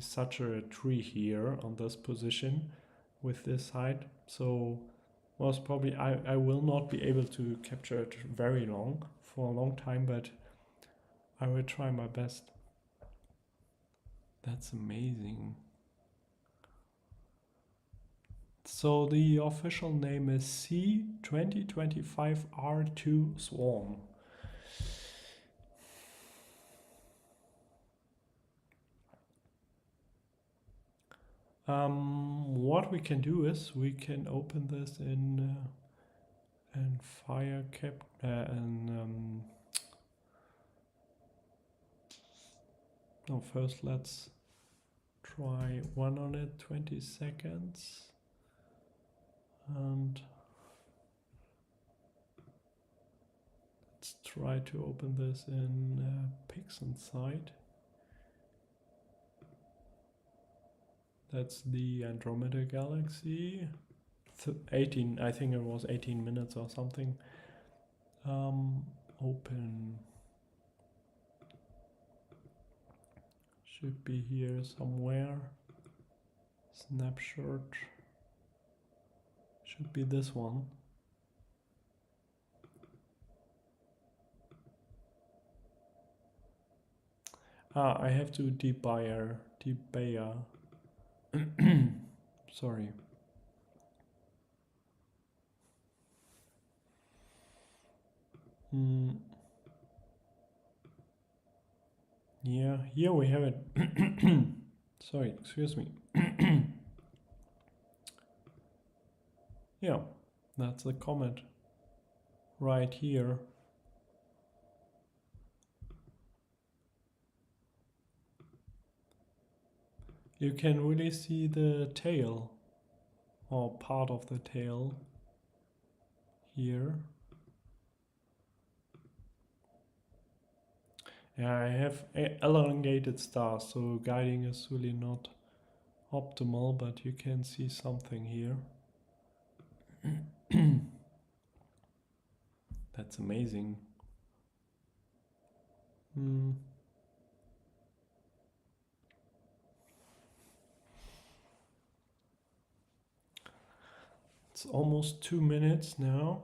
A: such a tree here on this position with this height, so most probably I will not be able to capture it very long, for a long time, but I will try my best. That's amazing. So the official name is C2025R2 SWAN. What we can do is we can open this in Firecap and no, first let's try 120 seconds and let's try to open this in PixInsight. That's the Andromeda Galaxy. 18, I think it was 18 minutes or something. Open. Should be here somewhere. Snapshot. Should be this one. I have to debayer. Sorry. Yeah, here we have it. Sorry, excuse me. Yeah, That's a comet right here. You can really see the tail, or part of the tail here. Yeah, I have elongated stars, so guiding is really not optimal, but you can see something here. That's amazing. It's almost 2 minutes now.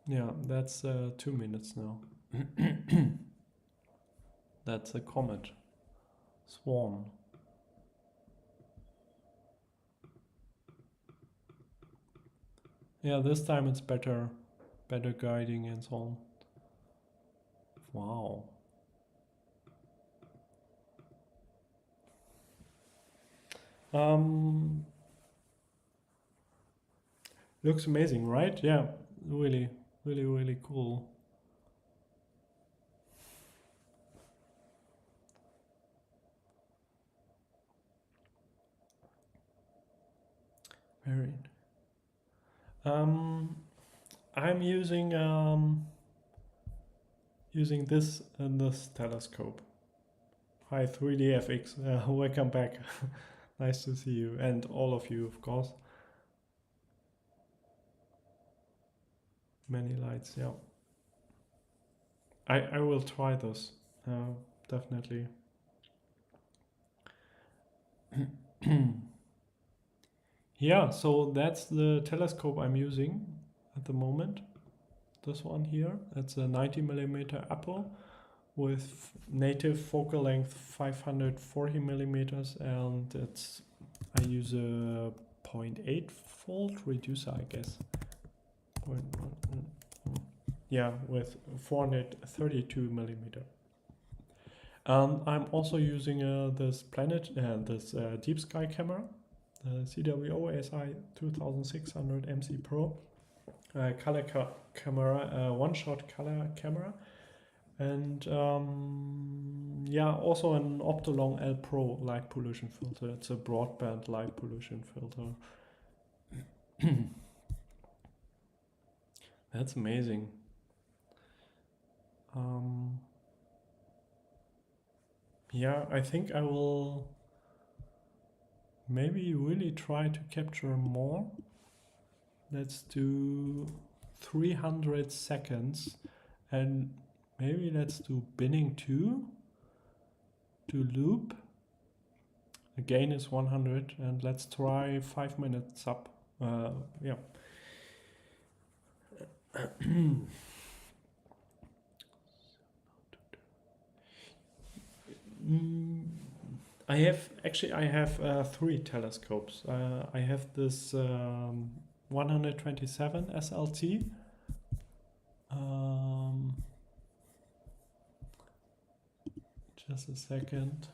A: Yeah, that's 2 minutes now. That's a comet. SWAN. Yeah, this time it's better guiding and so on. Wow. Looks amazing, right? Yeah, really, really, really cool. Very. I'm using this telescope. Hi 3DFX, welcome back. Nice to see you, and all of you, of course. Many lights, yeah. I will try this, definitely. Yeah, so that's the telescope I'm using at the moment. This one here, it's a 90mm APO with native focal length 540 millimeters, and I use a 0.8 volt reducer, I guess. Yeah, with 432 millimeter. I'm also using this deep sky camera, the CWO ASI 2600 MC Pro color camera, one-shot color camera, and yeah, also an Optolong L Pro light pollution filter. It's a broadband light pollution filter. That's amazing. Yeah, I think I will maybe really try to capture more. Let's do 300 seconds, and maybe let's do binning 2 to loop. The gain is 100, and let's try 5 minutes up. Yeah. I have 3 telescopes. I have this 127 SLT. Just a second.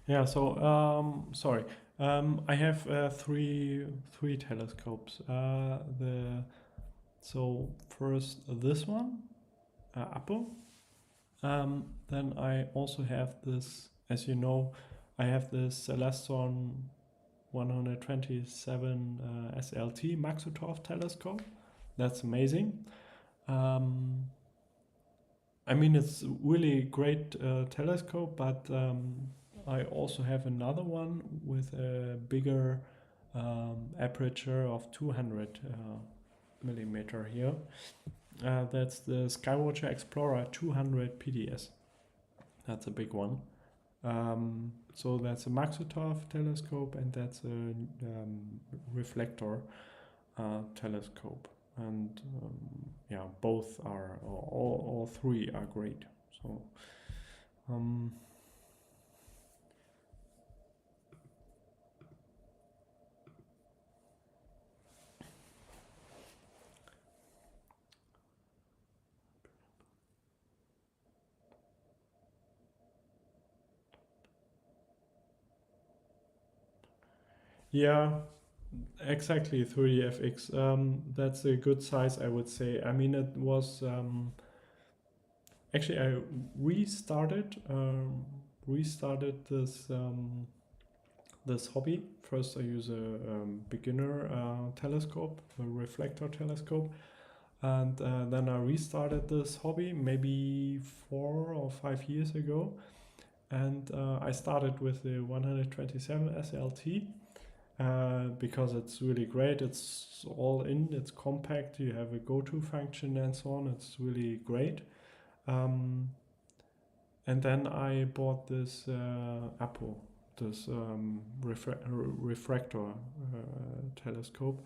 A: Yeah, so sorry. I have three telescopes. So first this one, APO. Then I also have this, as you know, I have this Celestron 127 SLT Maxutov telescope. That's amazing. I mean, it's really great telescope, but I also have another one with a bigger aperture of 200 millimeter here. That's the Skywatcher Explorer 200 PDS. That's a big one. So that's a Maksutov telescope, and that's a reflector telescope. And yeah, both are, all three are great. So yeah, exactly, 3DFX. That's a good size, I would say. I mean, it was actually I restarted this this hobby. First, I use a beginner telescope, a reflector telescope, and then I restarted this hobby maybe 4 or 5 years ago, and I started with the 127 SLT. Because it's really great, it's all in, it's compact, you have a go-to function and so on, it's really great. And then I bought this APO, this refractor telescope,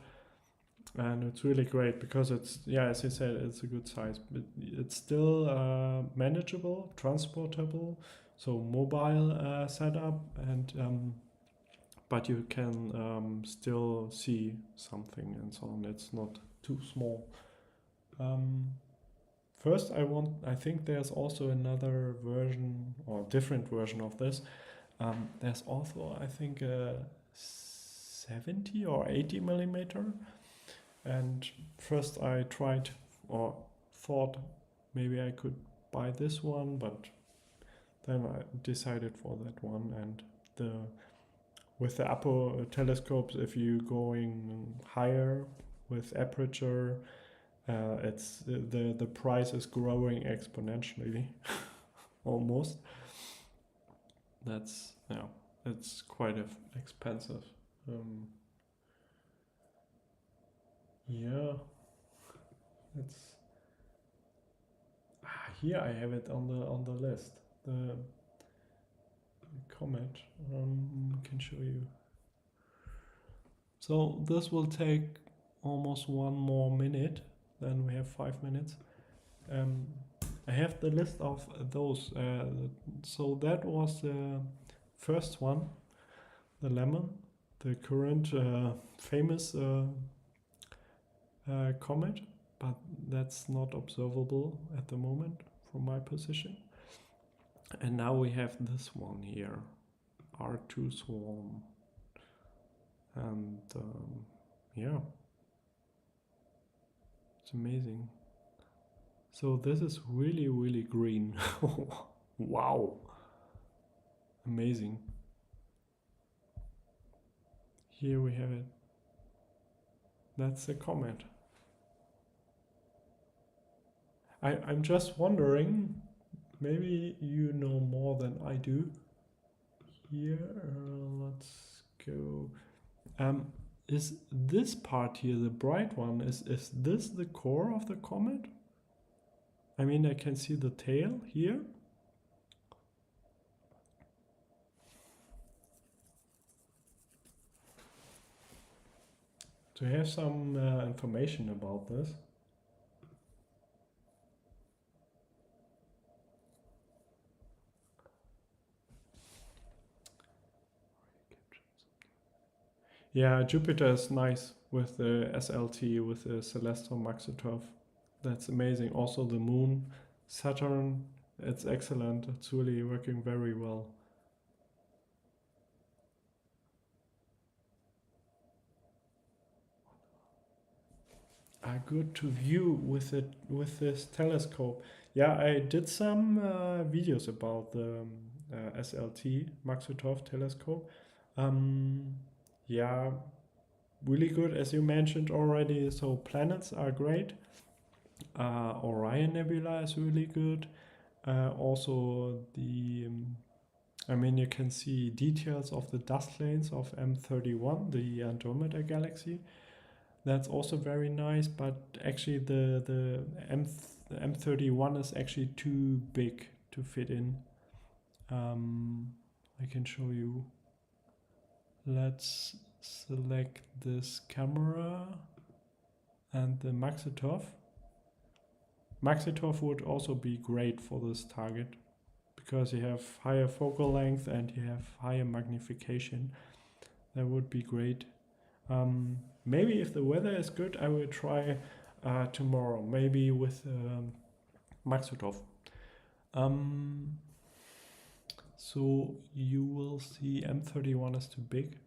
A: and it's really great because it's, yeah, as I said, it's a good size, but it's still manageable, transportable, so mobile setup, and but you can still see something and so on. It's not too small. First, I think there's also another version or different version of this. There's also, I think, a 70 or 80 millimeter. And first I tried or thought maybe I could buy this one, but then I decided for that one. And with the APO telescopes, if you're going higher with aperture, it's the price is growing exponentially, almost. That's, yeah, it's quite expensive. Yeah, it's here I have it on the list. The comet. Can show you. So this will take almost 1 more minute. Then we have 5 minutes. I have the list of those. So that was the first one, the lemon, the current famous comet, but that's not observable at the moment from my position. And now we have this one here, R2 SWAN. And yeah, it's amazing. So this is really, really green. Wow, amazing. Here we have it. That's a comet. I'm just wondering, maybe you know more than I do. Here, let's go. Is this part here, the bright one, is this the core of the comet? I mean, I can see the tail here. Do you have some information about this? Yeah, Jupiter is nice with the SLT, with the Celestor Maksutov. That's amazing. Also the moon, Saturn, it's excellent. It's really working very well. Good to view with it, with this telescope. Yeah, I did some videos about the SLT Maksutov telescope. Yeah, really good, as you mentioned already. So planets are great. Orion Nebula is really good. Also the I mean, you can see details of the dust lanes of M31, the Andromeda Galaxy. That's also very nice, but actually the M31 is actually too big to fit in. I can show you. Let's select this camera and the Maxitov. Maxitov would also be great for this target because you have higher focal length and you have higher magnification. That would be great. Maybe if the weather is good, I will try tomorrow, maybe with Maxitov. So you will see M31 is too big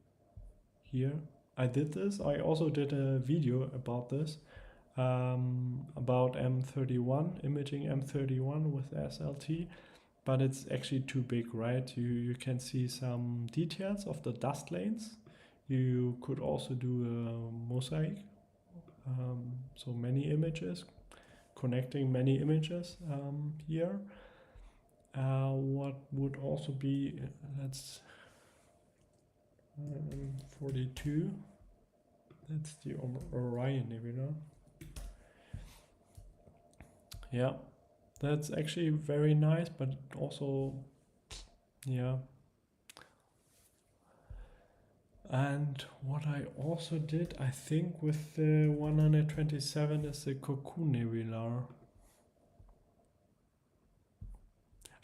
A: here. I did this. I also did a video about this, about M31, imaging M31 with SLT, but it's actually too big, right? You can see some details of the dust lanes. You could also do a mosaic, so many images, connecting many images here. What would also be, let's 42, that's the Orion Nebula. Yeah, that's actually very nice, but also, yeah. And what I also did, I think with the 127 is the Cocoon Nebula.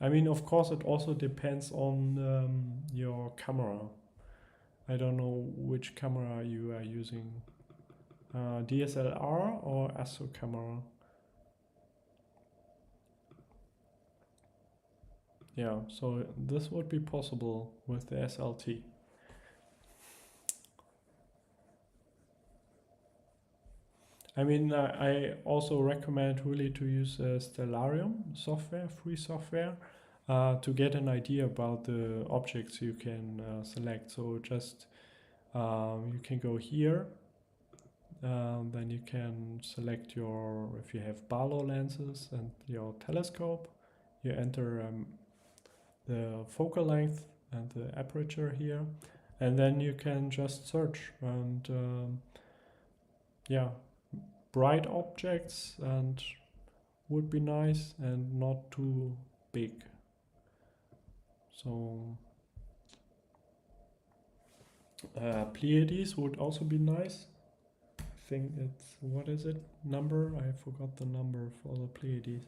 A: I mean, of course, it also depends on your camera. I don't know which camera you are using, DSLR or ASO camera. Yeah, so this would be possible with the SLT. I mean, I also recommend really to use Stellarium software, free software, to get an idea about the objects you can select. So just you can go here, then you can select your, if you have Barlow lenses and your telescope, you enter the focal length and the aperture here, and then you can just search and yeah, bright objects and would be nice and not too big. So Pleiades would also be nice. I think it's, what is it, number? I forgot the number for the Pleiades.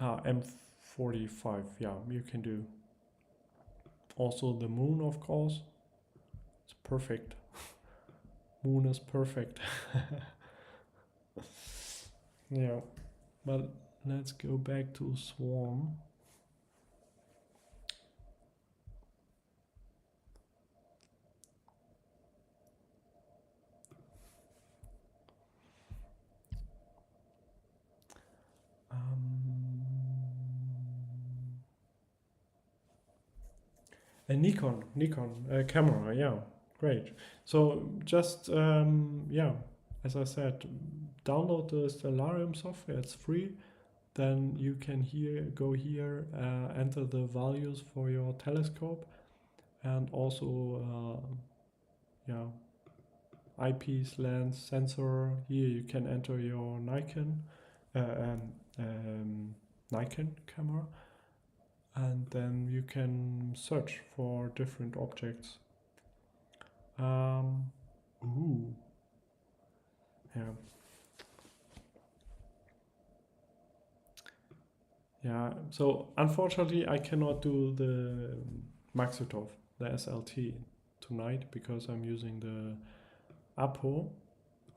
A: M45, yeah, you can do. Also the moon, of course. It's perfect. Moon is perfect. Yeah, but let's go back to SWAN. A Nikon camera, yeah, great. So just yeah, as I said, download the Stellarium software. It's free. Then you can go here, enter the values for your telescope, and also yeah, eyepiece, lens, sensor. Here you can enter your Nikon camera. And then you can search for different objects. Ooh. Yeah. Yeah, so unfortunately I cannot do the Maxitov, the SLT tonight because I'm using the APO.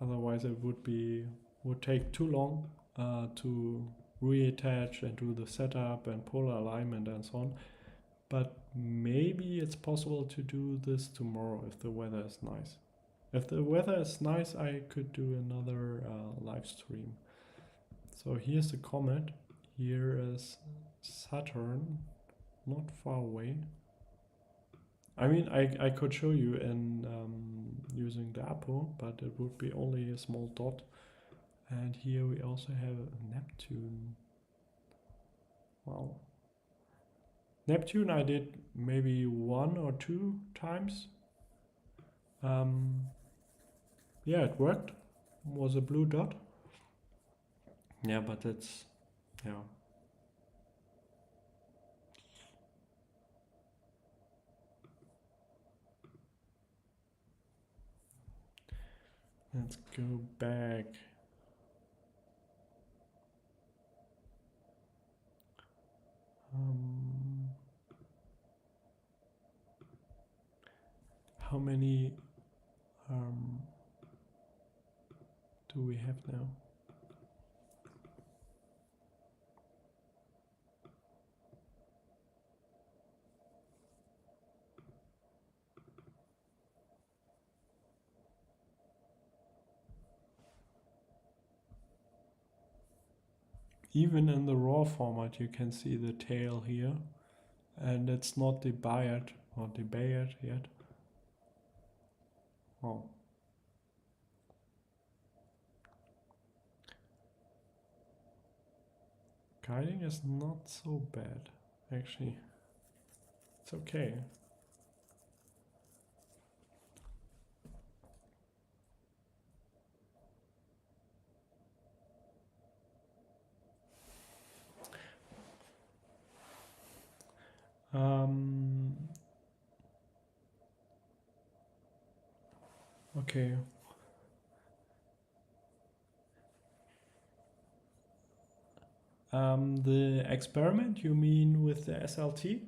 A: Otherwise it would take too long to reattach and do the setup and polar alignment and so on. But maybe it's possible to do this tomorrow if the weather is nice. If the weather is nice, I could do another live stream. So here's the comet. Here is Saturn, not far away. I mean, I could show you in using the APO, but it would be only a small dot. And here we also have Neptune. Wow. Neptune I did maybe 1 or 2 times. Yeah, it worked. Was a blue dot. Yeah, but it's, yeah. Let's go back. How many do we have now? Even in the raw format you can see the tail here, and it's not debayed or debayed yet. Oh. Guiding is not so bad, actually. It's okay. Okay. The experiment you mean with the SLT?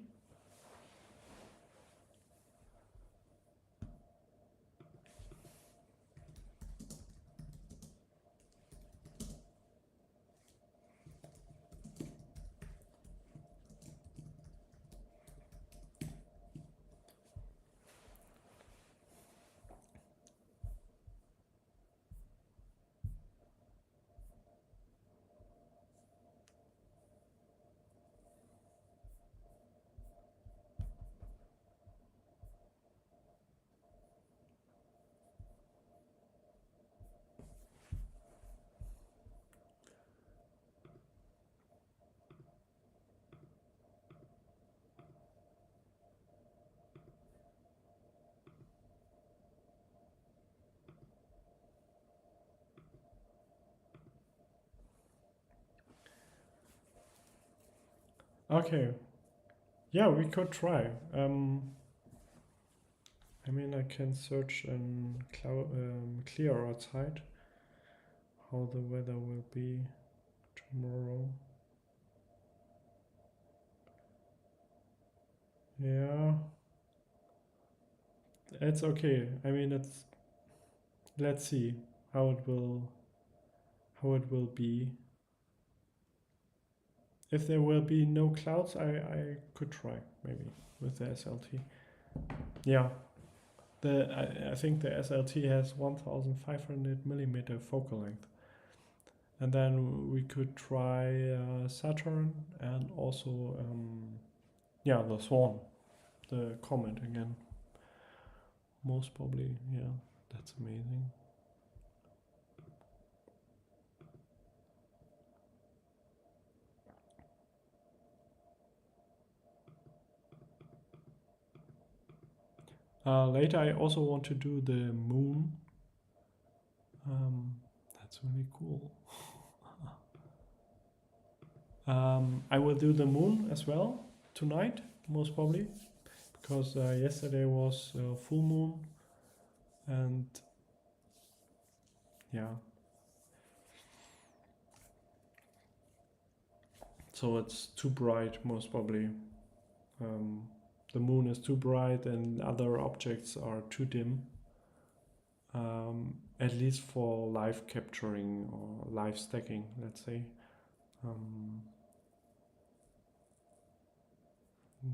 A: Okay. Yeah, we could try. I mean, I can search in clear outside how the weather will be tomorrow. Yeah, it's okay. I mean, it's, let's see how it will be. If there will be no clouds, I could try maybe with the SLT. Yeah, I think the SLT has 1500 millimeter focal length, and then we could try Saturn and also yeah, the SWAN, the comet again. Most probably, yeah, that's amazing. Later, I also want to do the moon. That's really cool. I will do the moon as well tonight, most probably, because yesterday was full moon, and yeah, so it's too bright, most probably. The moon is too bright and other objects are too dim, at least for live capturing or live stacking, let's say.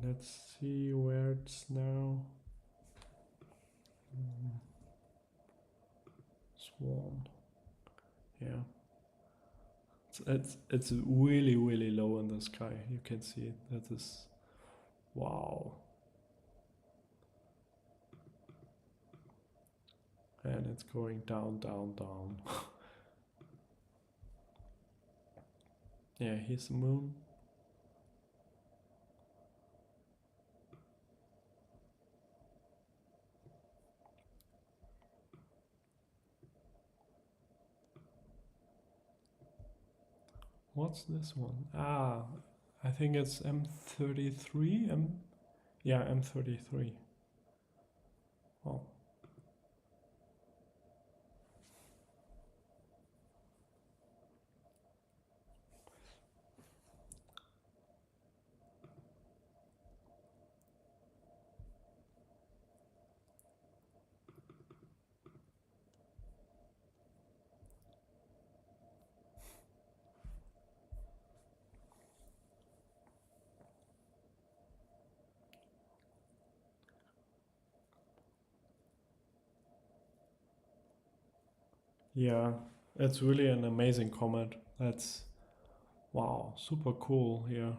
A: Let's see where it's now. SWAN. Yeah. It's really low in the sky. You can see it. That is, wow. And it's going down. Yeah, here's the moon. What's this one? Ah, I think it's M33. Yeah, M33. Oh. Yeah, it's really an amazing comet. That's wow, super cool here.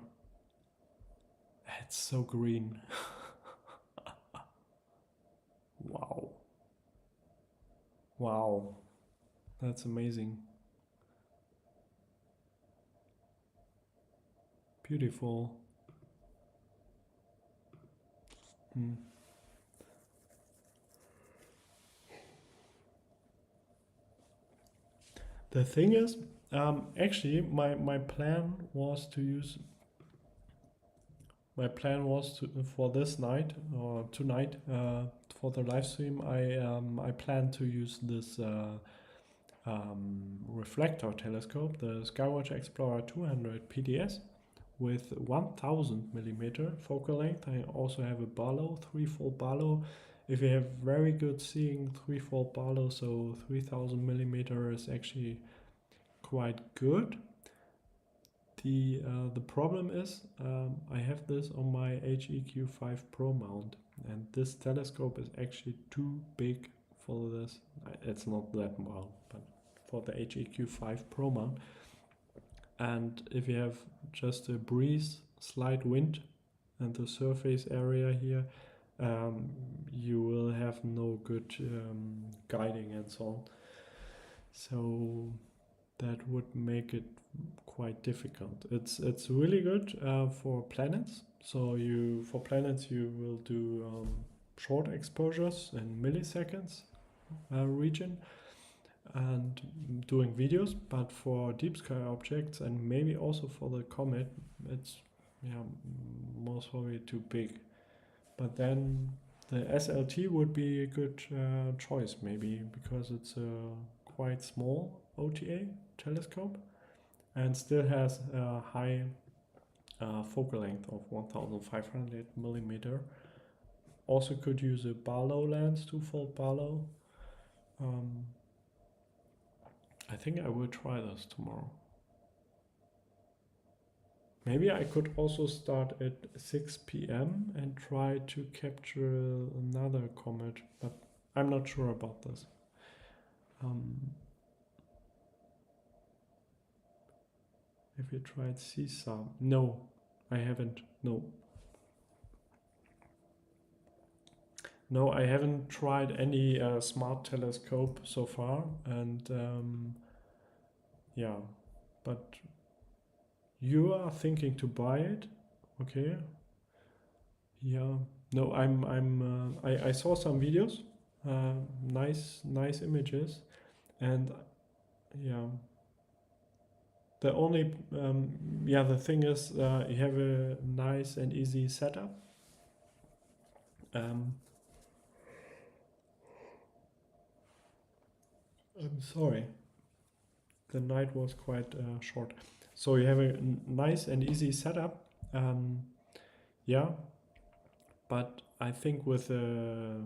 A: It's so green. Wow. Wow. That's amazing. Beautiful. Hmm. The thing is, actually, my plan was to use. My plan was to for this night or tonight for the live stream. I plan to use this reflector telescope, the Skywatch Explorer 200 PDS, with 1000 millimeter focal length. I also have a Barlow, threefold Barlow. If you have very good seeing, threefold Barlow, so 3000 millimeter is actually quite good. The problem is I have this on my HEQ5 Pro mount, and this telescope is actually too big for this. It's not that mount, but for the HEQ5 Pro mount. And if you have just a breeze, slight wind, and the surface area here, you will have no good guiding and so on. So that would make it quite difficult. It's really good for planets. So for planets you will do short exposures in milliseconds region and doing videos, but for deep sky objects and maybe also for the comet, it's most probably too big. But then the SLT would be a good choice maybe, because it's a quite small OTA telescope and still has a high focal length of 1500 millimeter. Also could use a Barlow lens, twofold Barlow. I think I will try this tomorrow. Maybe I could also start at 6 p.m. and try to capture another comet, but I'm not sure about this. Have you tried CSAR? No, I haven't. No. No, I haven't tried any smart telescope so far, and yeah, but you are thinking to buy it, okay? Yeah. No, I saw some videos, nice images, and yeah. The only the thing is you have a nice and easy setup. I'm sorry. The night was quite short. So you have a nice and easy setup. Yeah, but I think with a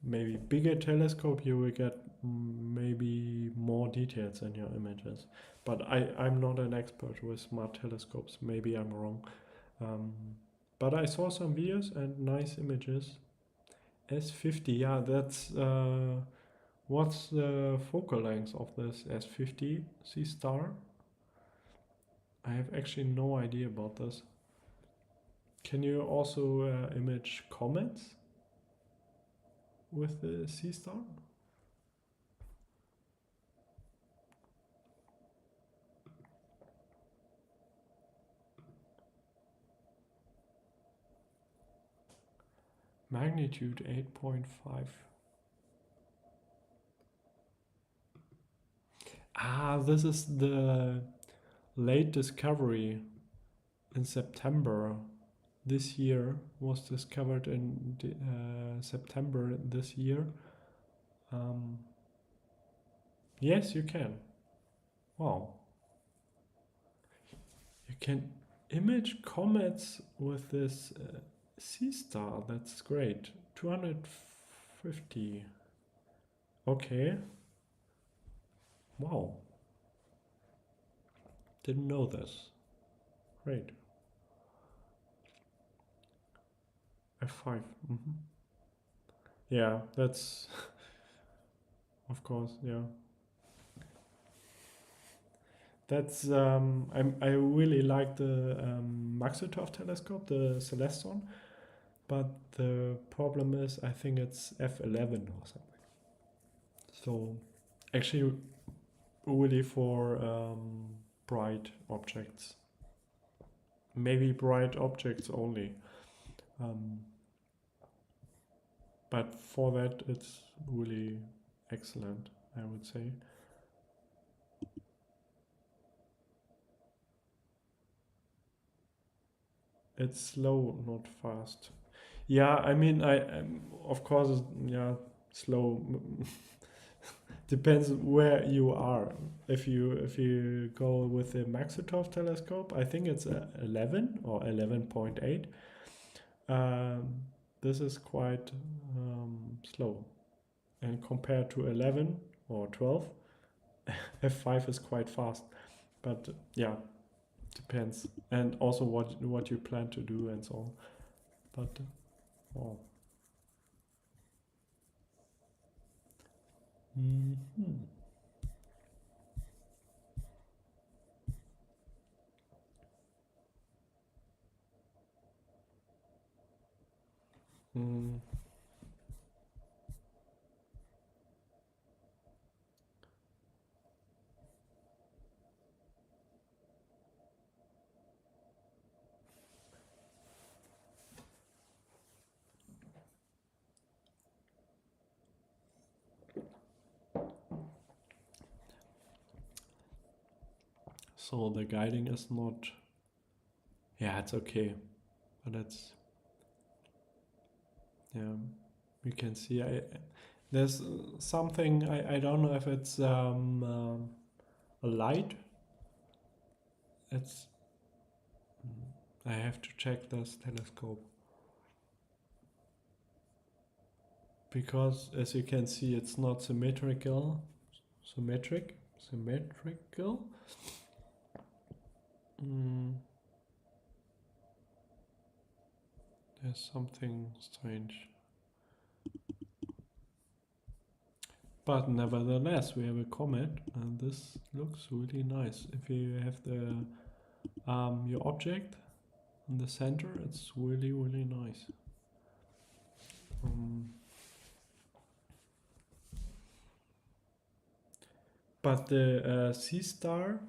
A: maybe bigger telescope you will get maybe more details in your images. But I'm not an expert with smart telescopes. Maybe I'm wrong. But I saw some videos and nice images. S50, yeah, that's what's the focal length of this S50 C star? I have actually no idea about this. Can you also image comets with the C star? Magnitude 8.5. Ah, this is the late discovery in September this year. Was discovered in September this year. Yes, you can. Wow. You can image comets with this sea star. That's great. 250. Okay. Wow. Didn't know this. Great. F5. Yeah, that's of course, yeah. That's I really like the Maxutov telescope, the Celeston, but the problem is I think it's F11 or something. So actually really for bright objects. Maybe bright objects only. But for that it's really excellent, I would say. It's slow, not fast. Yeah, I mean, of course, yeah, slow. Depends where you are. If you go with the Maxutov telescope, I think it's 11 or 11.8. This is quite slow, and compared to 11 or 12, f5 is quite fast. But yeah, depends, and also what you plan to do and so on. But wow. So the guiding is not, yeah, it's okay, but it's, yeah, you can see there's something, I don't know if it's a light. It's, I have to check this telescope, because as you can see it's not symmetrical. There's something strange. But nevertheless, we have a comet, and this looks really nice. If you have the your object in the center, it's really, really nice. But the sea star,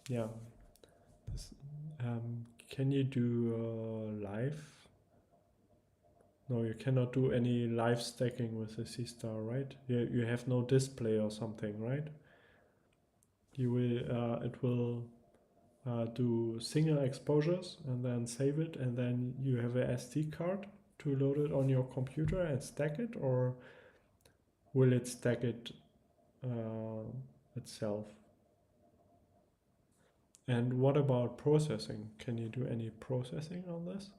A: yeah. This, can you do live? No, you cannot do any live stacking with the sea star, right? You have no display or something, right? You will it will do single exposures and then save it, and then you have a SD card to load it on your computer and stack it, or will it stack it itself? And what about processing? Can you do any processing on this?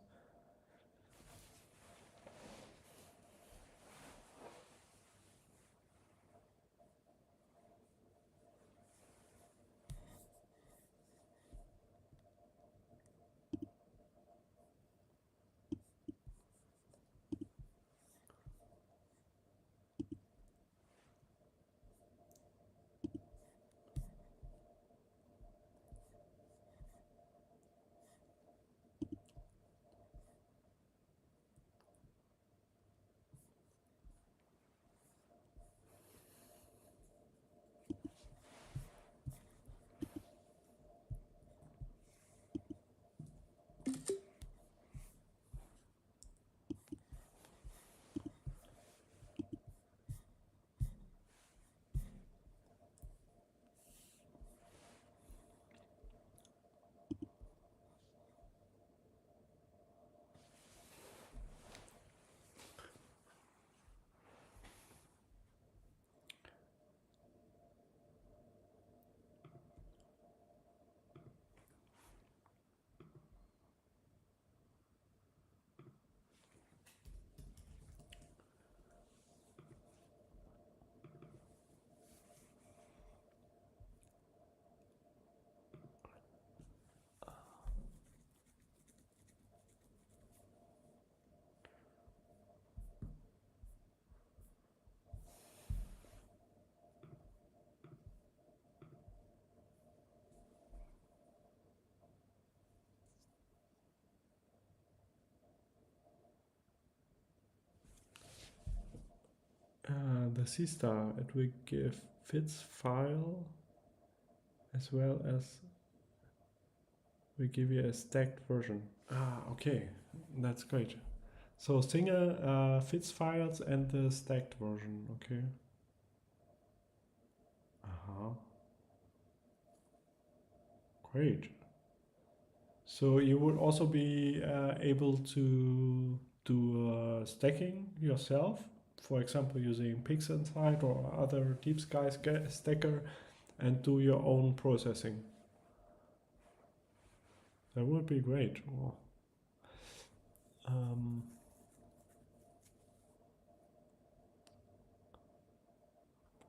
A: the C star, it will give fits file as well as we give you a stacked version. Okay, that's great. So single fits files and the stacked version, okay. Great. So you would also be able to do stacking yourself, for example, using PixInsight or other deep sky stacker, and do your own processing. That would be great.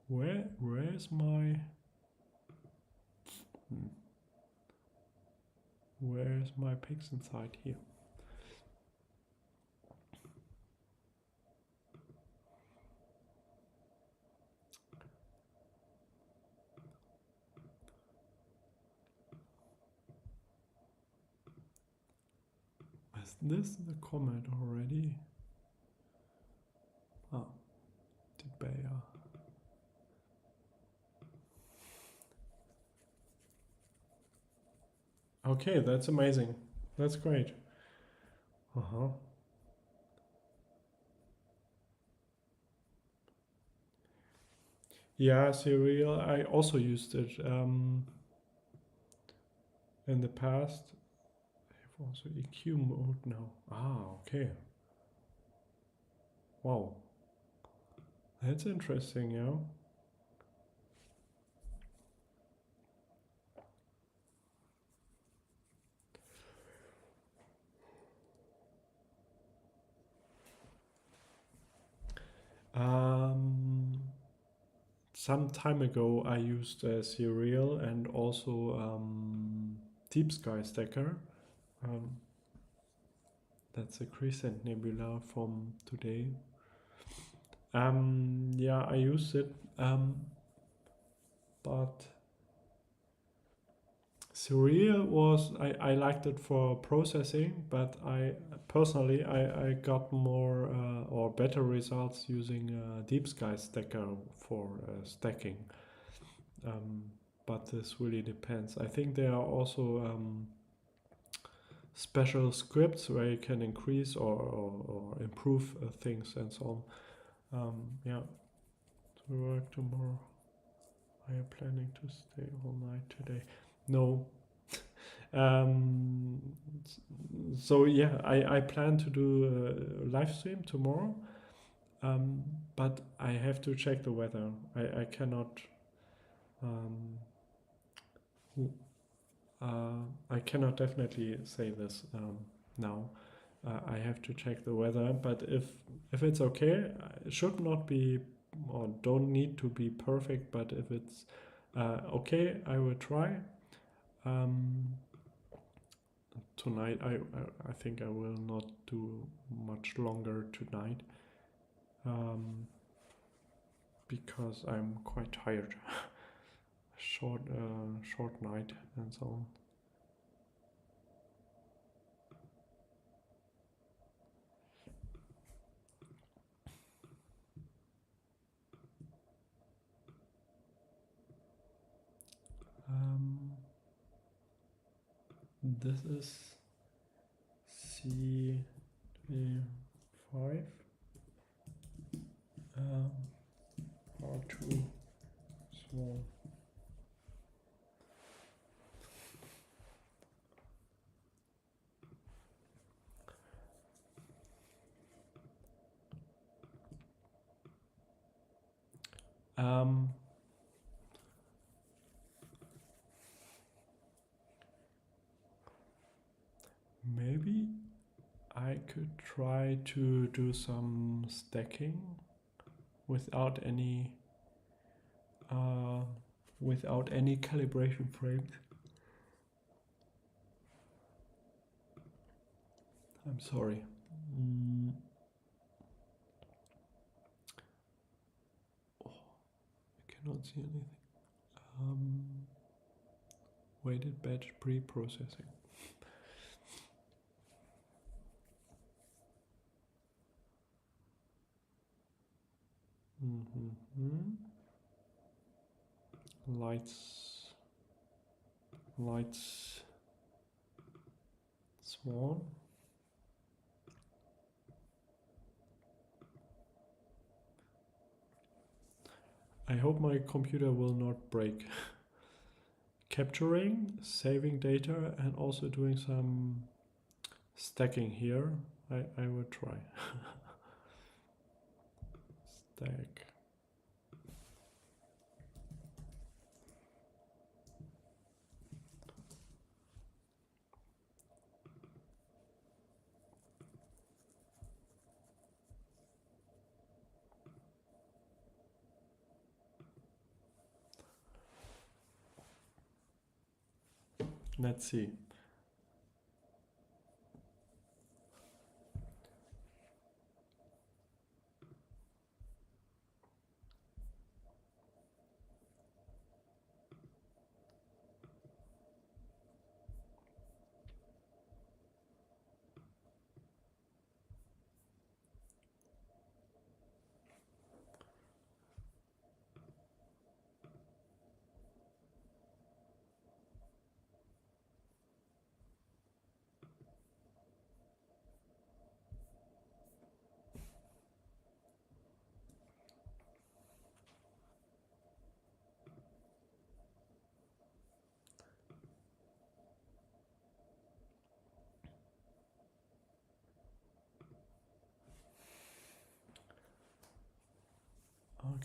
A: Well, where's my where's my PixInsight here? Is this the comet already? Ah, the Bayer. Okay, that's amazing. That's great. Yeah, Serial. I also used it in the past. I have also EQ mode now. Okay. Wow. That's interesting, yeah. Some time ago I used Serial and also Deep Sky Stacker. That's a Crescent Nebula from today. Yeah, I used it, but Serial was, I liked it for processing, but I personally I got more or better results using Deep Sky Stacker for stacking. But this really depends. I think there are also special scripts where you can increase or improve things and so on. Yeah, to work tomorrow. Are you planning to stay all night today? No. So yeah, I plan to do a live stream tomorrow, but I have to check the weather. I cannot I cannot definitely say this now. I have to check the weather, but if it's okay, it should not be or don't need to be perfect, but if it's okay, I will try. Tonight I think I will not do much longer tonight because I'm quite tired. short night and so on. This is C5 R2 SWAN. Maybe I could try to do some stacking without any calibration frames. I'm sorry. I cannot see anything. Weighted batch pre-processing. Mm-hmm. Lights, SWAN. I hope my computer will not break. Capturing, saving data, and also doing some stacking here. I will try. Stack. Let's see.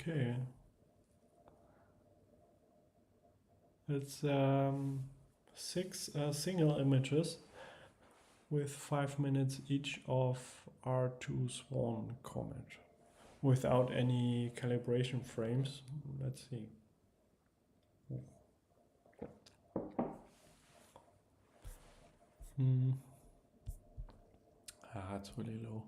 A: Okay. It's 6 single images with 5 minutes each of R2 SWAN comet without any calibration frames. Let's see. It's really low.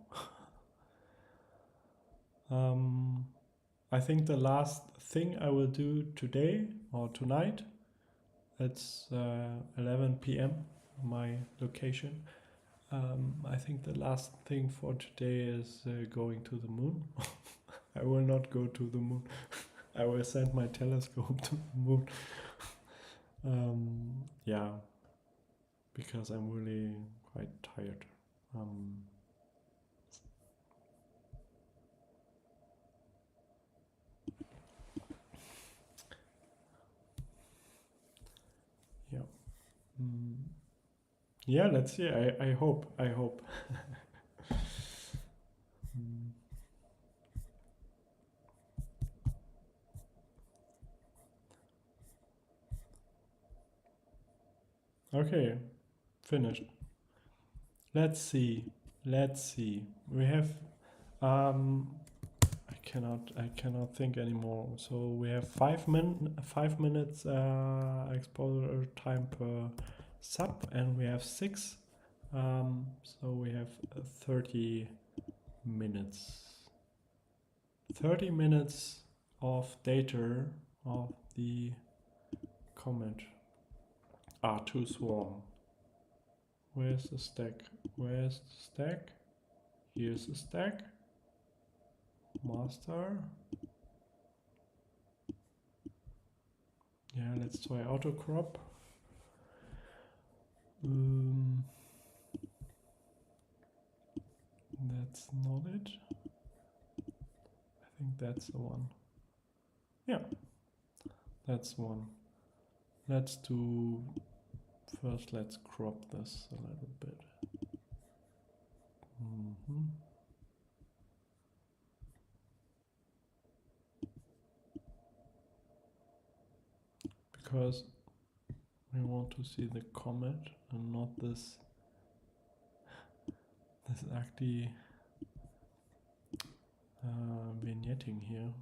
A: I think the last thing I will do today or tonight, it's 11 p.m. my location. I think the last thing for today is going to the moon. I will not go to the moon. I will send my telescope to the moon. Yeah, because I'm really quite tired. Yeah. Yeah, let's see. I hope. Okay, finished. Let's see. We have I cannot think anymore. So we have 5 minutes exposure time per sub, and we have 6. So we have 30 minutes. 30 minutes of data of the comet R2 SWAN. Where's the stack? Here's the stack. Master. Yeah, let's try auto crop. That's not it. I think that's the one. Yeah, that's one. Let's crop this a little bit. Because we want to see the comet and not this ugly vignetting here.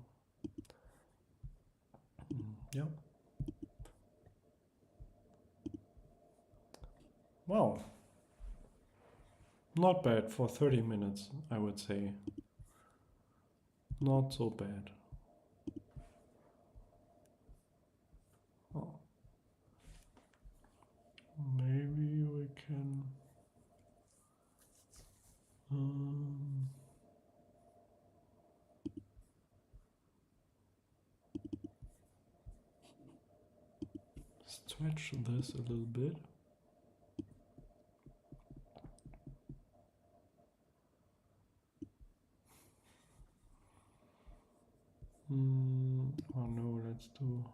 A: Yeah. Wow. Not bad for 30 minutes, I would say. Not so bad. Oh. Maybe we can... stretch this a little bit. Oh no, let's do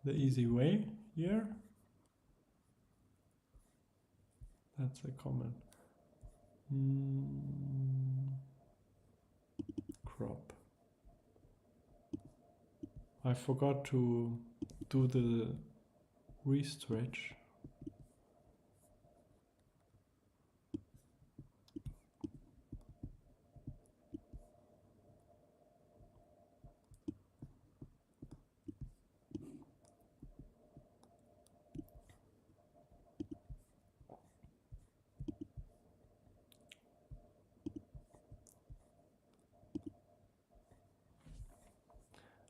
A: the easy way here. That's a comet. Crop. I forgot to do the restretch.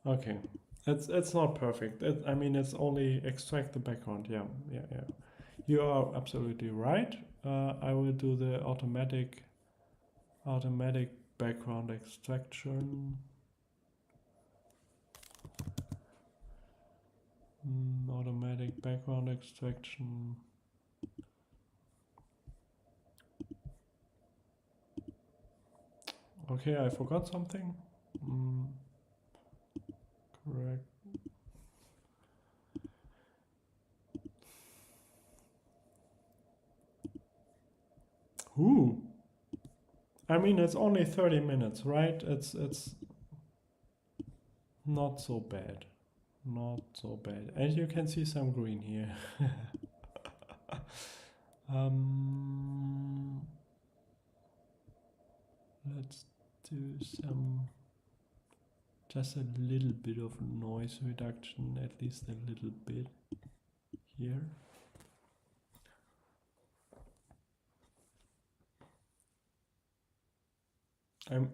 A: Okay, it's not perfect. I mean, it's only extract the background. Yeah. You are absolutely right. I will do the automatic background extraction. Automatic background extraction. Okay, I forgot something. Correct. Ooh. I mean, it's only 30 minutes, right? It's not so bad. Not so bad. And you can see some green here. Let's do just a little bit of noise reduction, at least a little bit here.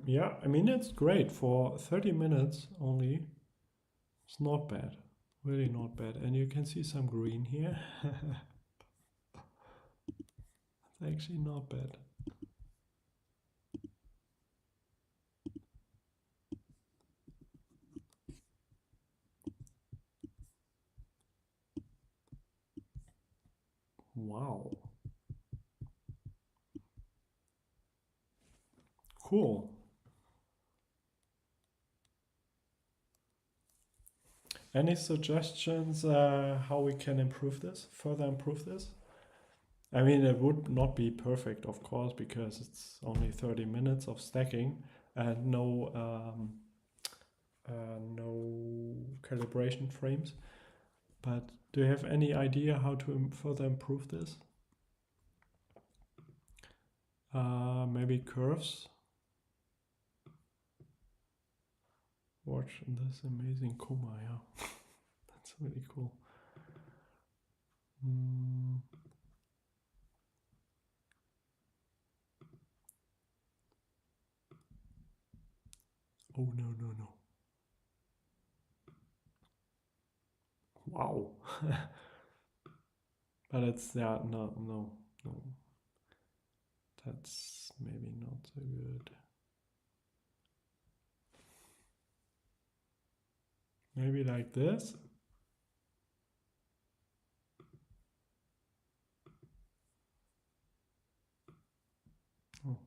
A: Yeah, I mean, it's great for 30 minutes only. It's not bad, really not bad. And you can see some green here. It's actually not bad. Wow. Cool. Any suggestions how we can improve this, further improve this? I mean, it would not be perfect, of course, because it's only 30 minutes of stacking and no calibration frames. But do you have any idea how to further improve this? Maybe curves. Watch this amazing coma, yeah. That's really cool. Oh, no. Wow. But it's, yeah, no. That's maybe not so good. Maybe like this. Oh.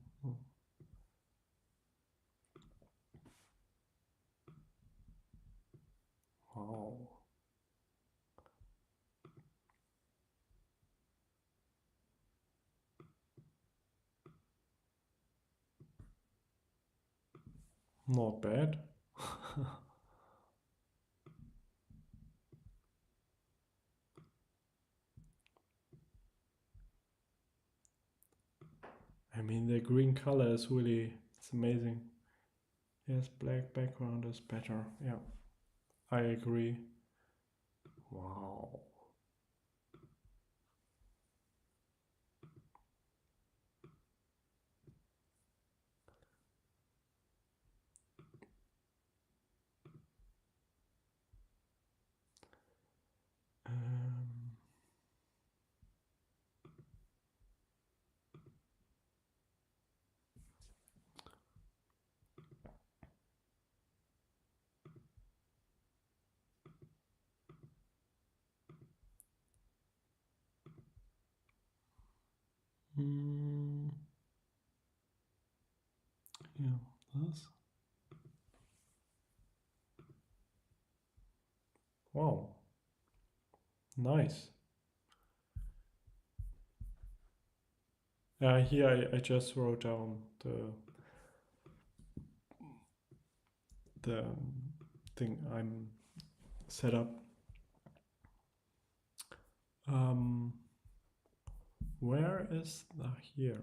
A: Wow. Not bad. I mean, the green color is really, it's amazing. Yes, black background is better. Yeah, I agree. Wow. Yeah, this. Wow, nice. Here I just wrote down the thing I'm set up. Where is the here?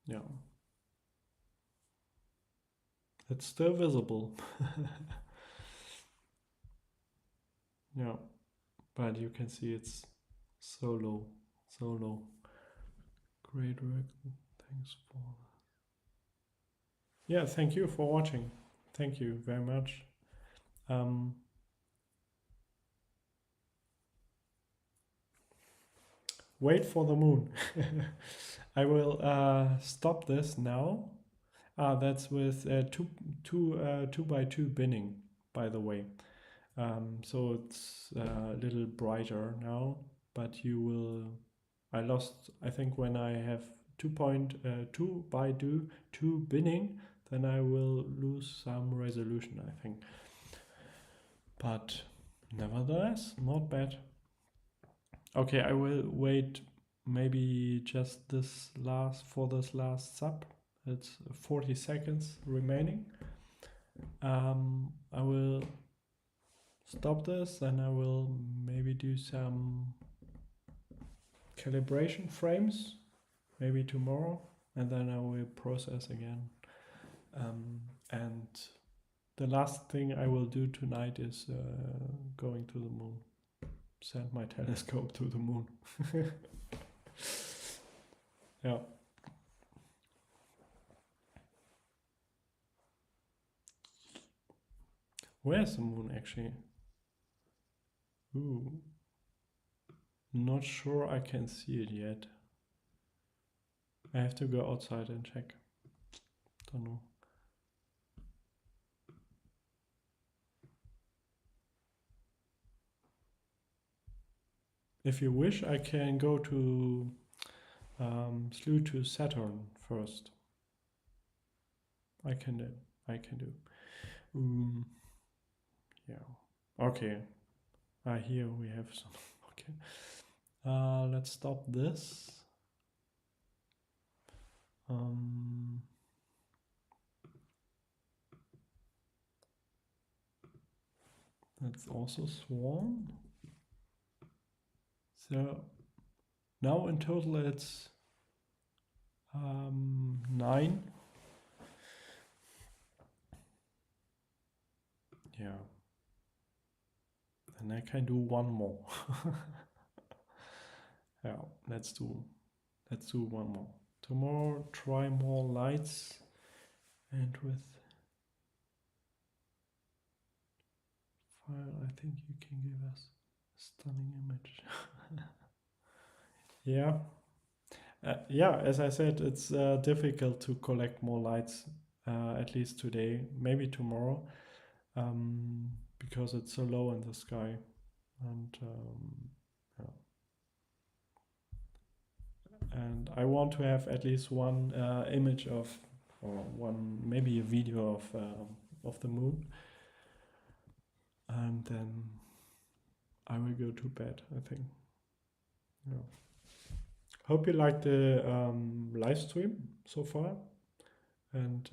A: Yeah, it's still visible. Yeah, but you can see it's so low, so low. Great work. Thanks for. Yeah, thank you for watching. Thank you very much. Wait for the moon. I will stop this now. That's with two by two binning, by the way. So it's a little brighter now, but you will. I lost. I think when I have 2.2 by 2 binning, then I will lose some resolution, I think. But nevertheless, not bad. Okay, I will wait maybe just this last sub. It's 40 seconds remaining. I will stop this, then I will maybe do some calibration frames, maybe tomorrow, and then I will process again. And the last thing I will do tonight is going to the moon. Send my telescope to the moon. Yeah. Where's the moon actually? Ooh. Not sure I can see it yet. I have to go outside and check. Don't know. If you wish, I can go to slew to Saturn first. I can do. Yeah. Okay. Here we have some. Okay. Let's stop this. That's also SWAN. So now in total it's 9. Yeah. And I can do one more. Yeah, let's do one more. Tomorrow try more lights and with file I think you can give us a stunning image. Yeah. Yeah, as I said, it's difficult to collect more lights, at least today, maybe tomorrow, because it's so low in the sky. And yeah. And I want to have at least one image of, or one, maybe a video of the moon. And then I will go to bed, I think. Yeah. Hope you liked the live stream so far. And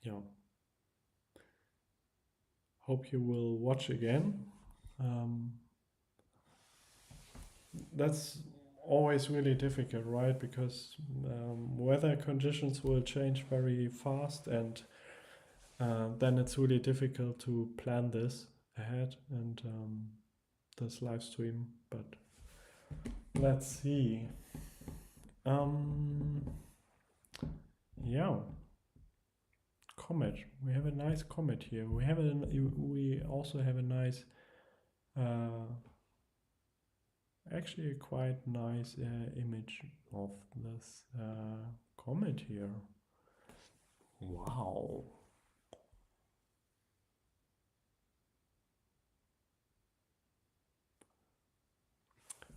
A: yeah. Hope you will watch again. That's always really difficult, right? Because weather conditions will change very fast, and then it's really difficult to plan this ahead and this live stream. But let's see. Yeah. Comet. We have a nice comet here. We also have a nice, actually a quite nice image of this comet here. Wow.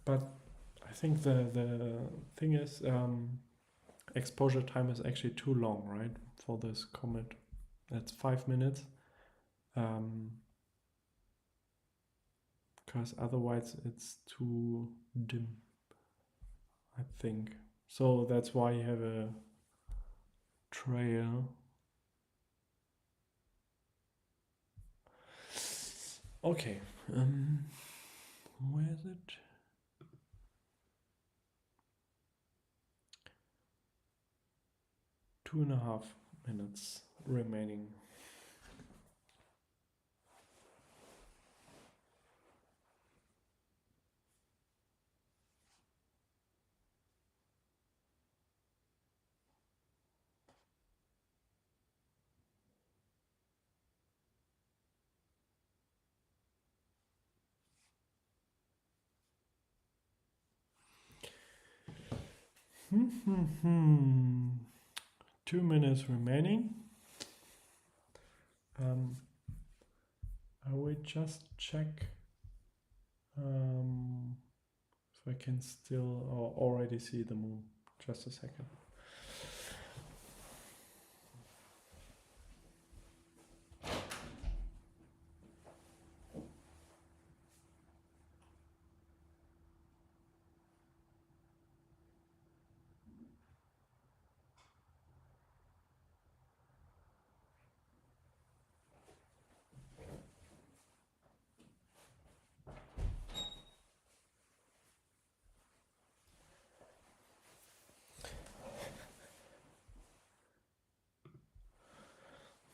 A: But I think the thing is, exposure time is actually too long, right, for this comet. That's 5 minutes. Because otherwise it's too dim, I think. So that's why you have a trail. Okay, where is it? Two and a half minutes remaining. Hmm. 2 minutes remaining. I will just check if I can still already see the moon. Just a second.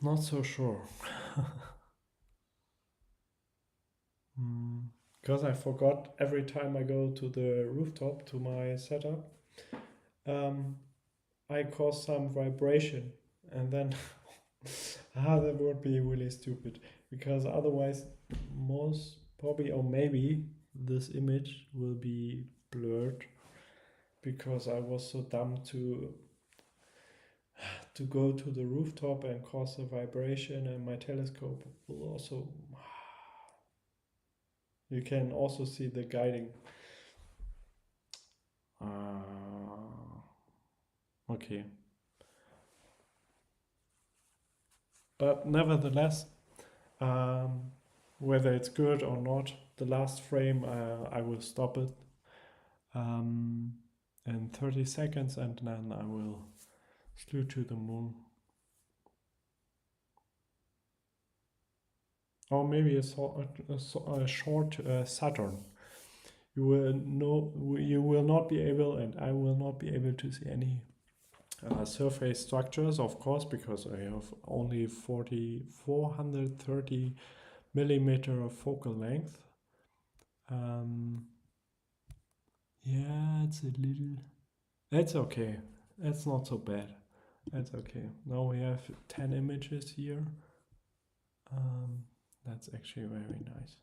A: Not so sure. Because I forgot every time I go to the rooftop to my setup, I cause some vibration, and then that would be really stupid, because otherwise most probably, or maybe, this image will be blurred because I was so dumb to go to the rooftop and cause a vibration, and my telescope will also, you can also see the guiding. Okay. But nevertheless, whether it's good or not, the last frame, I will stop it in 30 seconds, and then I will salute to the moon. Or maybe a short Saturn. You will not be able, and I will not be able to see any surface structures, of course, because I have only 430 millimeter of focal length. Yeah, it's a little. It's okay. It's not so bad. That's okay. Now we have 10 images here. That's actually very nice.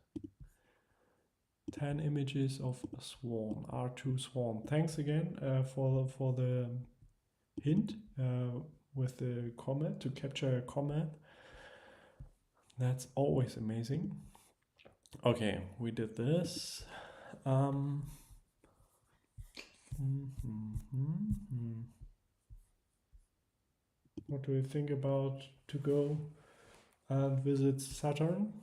A: 10 images of SWAN, R2 SWAN. Thanks again for the hint with the comet, to capture a comet. That's always amazing. Okay, we did this. What do you think about to go and visit Saturn?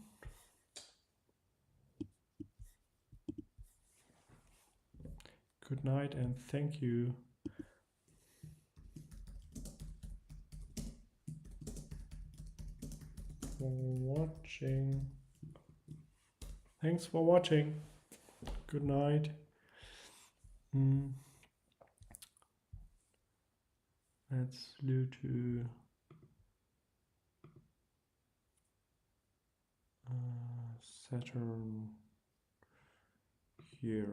A: Good night and thank you. For watching. Thanks for watching. Good night. Let's do to Saturn here.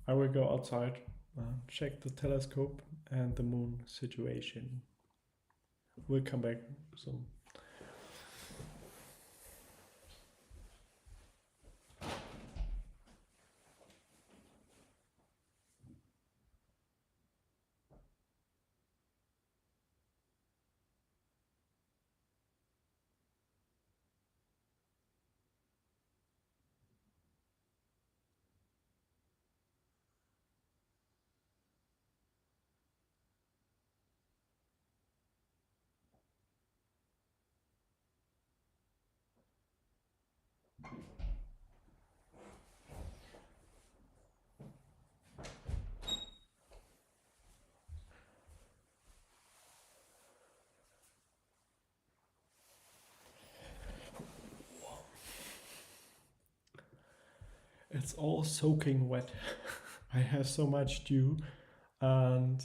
A: I will go outside, check the telescope and the moon situation. We'll come back soon. It's all soaking wet. I have so much dew, and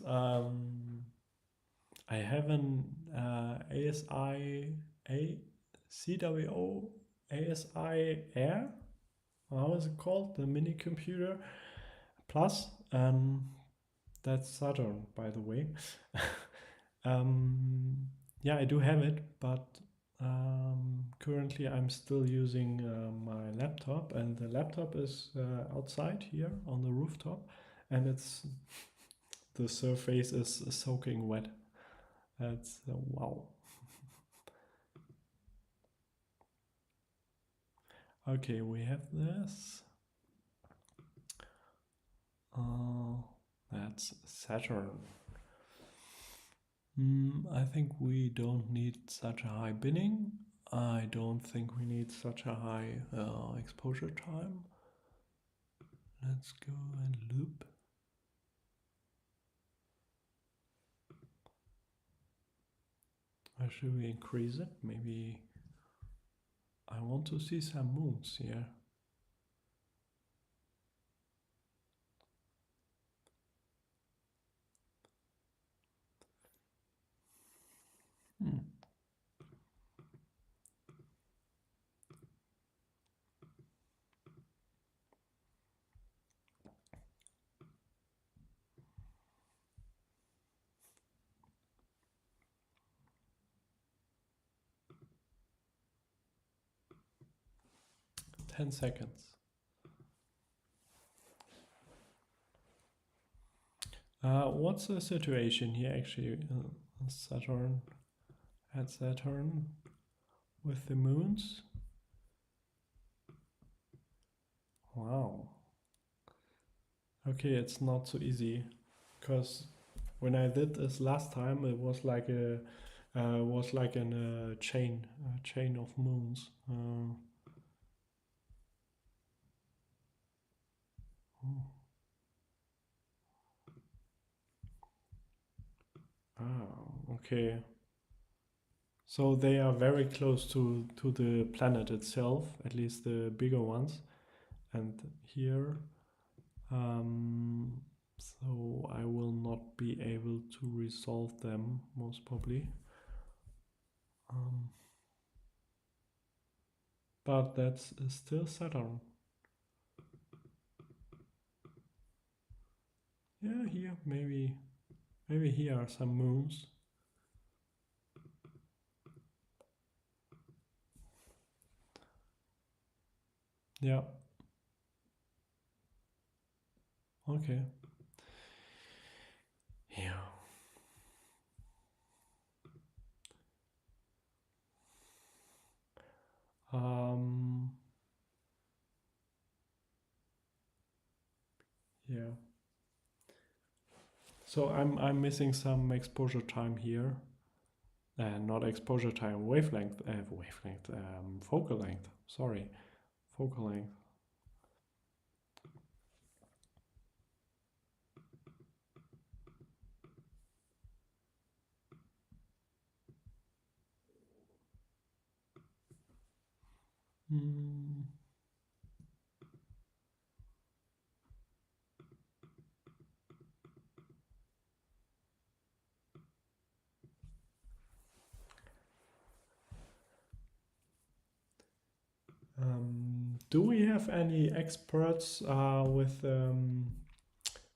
A: I have an CWO ASI Air. How is it called? The mini computer plus. That's Saturn, by the way. Yeah, I do have it, but currently I'm still using my laptop, and the laptop is outside here on the rooftop, and it's the surface is soaking wet. That's wow. Okay, we have this. That's Saturn. I think we don't need such a high binning. I don't think we need such a high exposure time. Let's go and loop. Or should we increase it? Maybe I want to see some moons here. Hmm. Ten seconds. What's the situation here actually? Saturn with the moons. Wow. Okay, it's not so easy, because when I did this last time, it was like a chain of moons. Okay. So they are very close to the planet itself, at least the bigger ones. And here, so I will not be able to resolve them, most probably. But that's still Saturn. Yeah, here, maybe here are some moons. Yeah. Okay. Yeah. Yeah. So I'm missing some exposure time here. Not exposure time, wavelength, focal length. Sorry, focal length. Do we have any experts with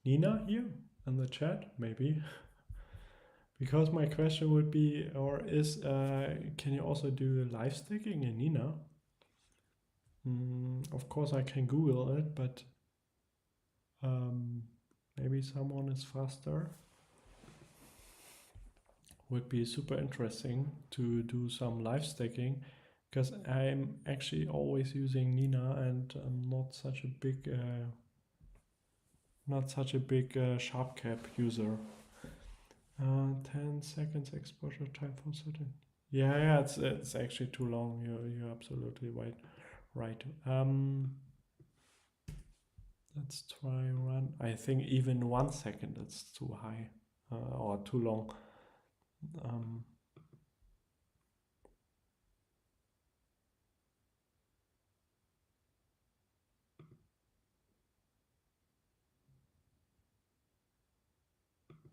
A: Nina here in the chat, maybe. Because my question would be, or is, can you also do live stacking in Nina? Of course I can Google it, but maybe someone is faster. Would be super interesting to do some live stacking, because I'm actually always using Nina and I'm not such a big sharp cap user. 10 seconds exposure time for Saturn. Yeah, it's actually too long. You're absolutely right. Let's try run. I think even 1 second it's too high or too long.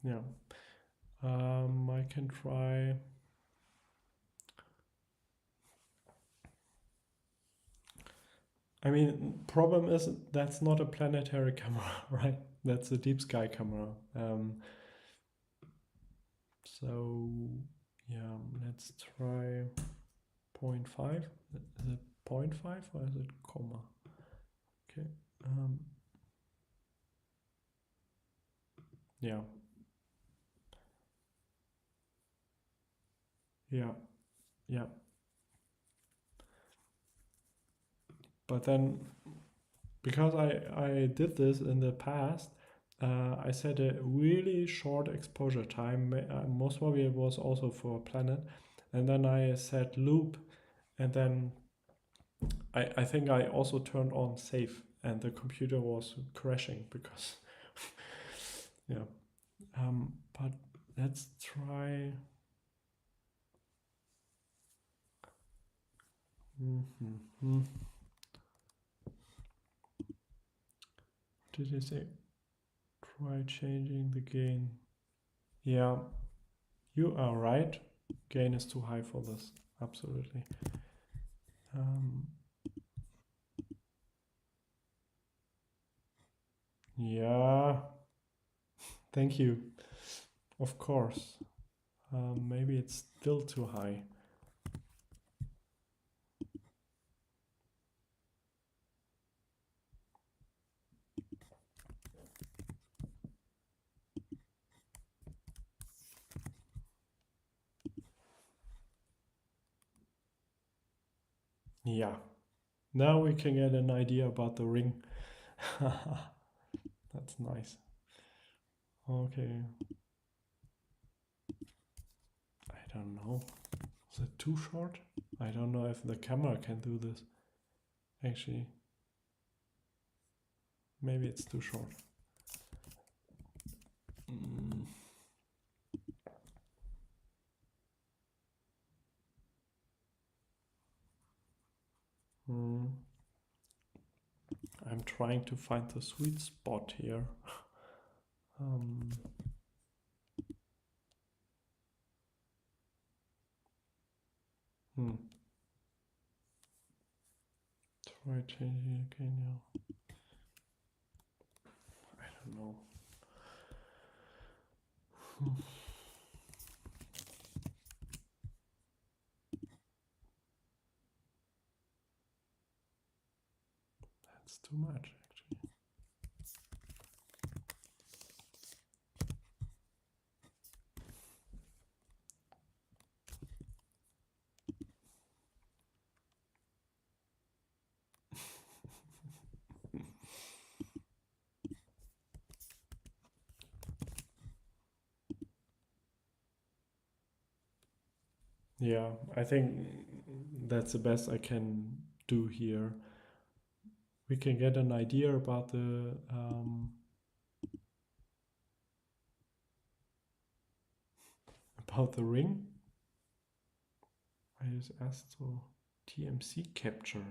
A: Yeah. I can try. I mean, problem is that's not a planetary camera, right? That's a deep sky camera. So yeah, let's try 0.5. Is it 0.5 or is it comma? Okay. Yeah. Yeah. But then, because I did this in the past, I set a really short exposure time. Most probably it was also for a planet. And then I set loop, and then I think I also turned on save, and the computer was crashing because, yeah. But let's try. Did I say try changing the gain? Yeah, you are right. Gain is too high for this. Absolutely. Yeah. Thank you. Of course. Maybe it's still too high. Yeah. Now we can get an idea about the ring. That's nice. Okay. I don't know. Is it too short? I don't know if the camera can do this. Actually, maybe it's too short. I'm trying to find the sweet spot here. Try changing again now. I don't know. That's too much, actually. Yeah, I think that's the best I can do here. We can get an idea about the ring. I use Astro TMC capture.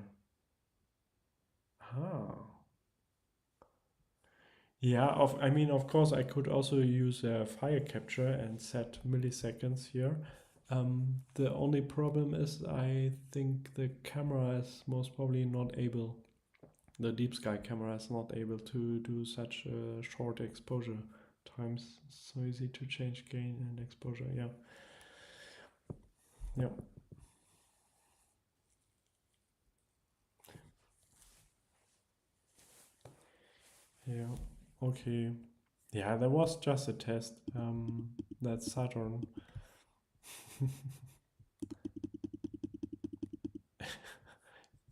A: Yeah, I mean, of course, I could also use fire capture and set milliseconds here. The only problem is I think the camera is most probably not able the deep sky camera is not able to do such short exposure times. So easy to change gain and exposure. Yeah. Yeah. Yeah. Okay. Yeah, that was just a test. That's Saturn.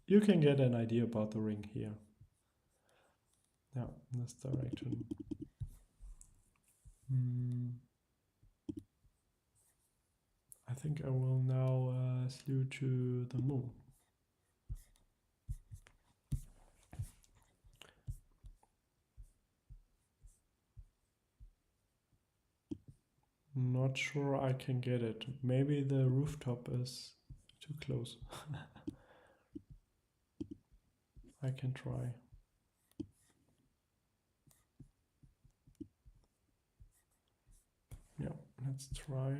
A: You can get an idea about the ring here. Yeah, this direction. I think I will now slew to the moon. Not sure I can get it. Maybe the rooftop is too close. I can try. Yeah, let's try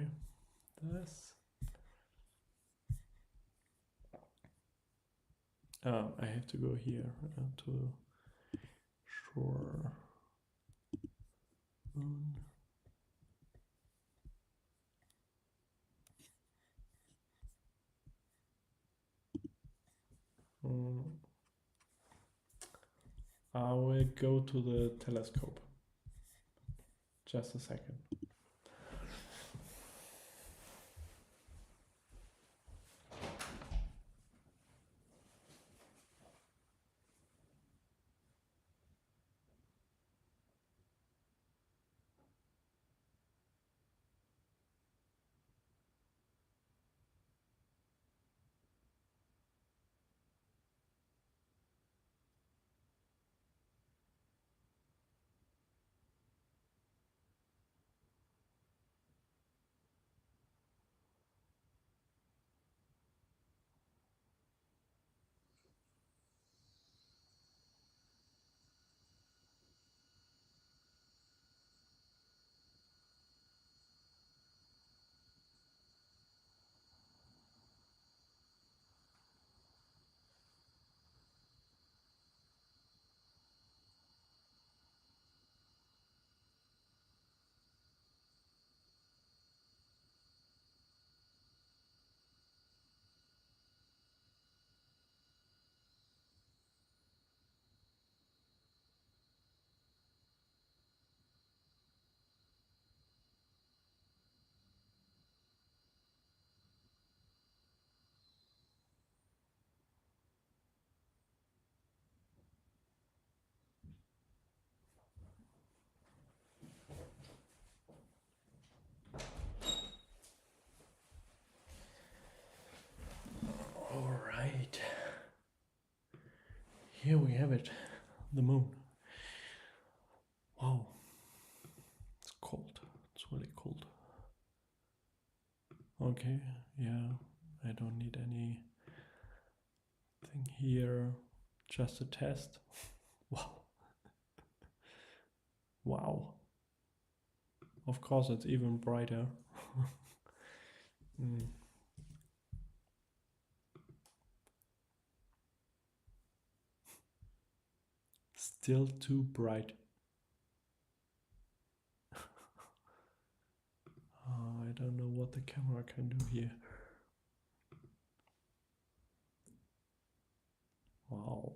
A: this. I have to go here to shore moon. I will go to the telescope. Just a second. All right. Here we have it, the moon. Wow, it's cold. It's really cold. Okay, yeah, I don't need anything here. Just a test. Wow. Wow. Of course, it's even brighter. Still too bright. I don't know what the camera can do here. Wow.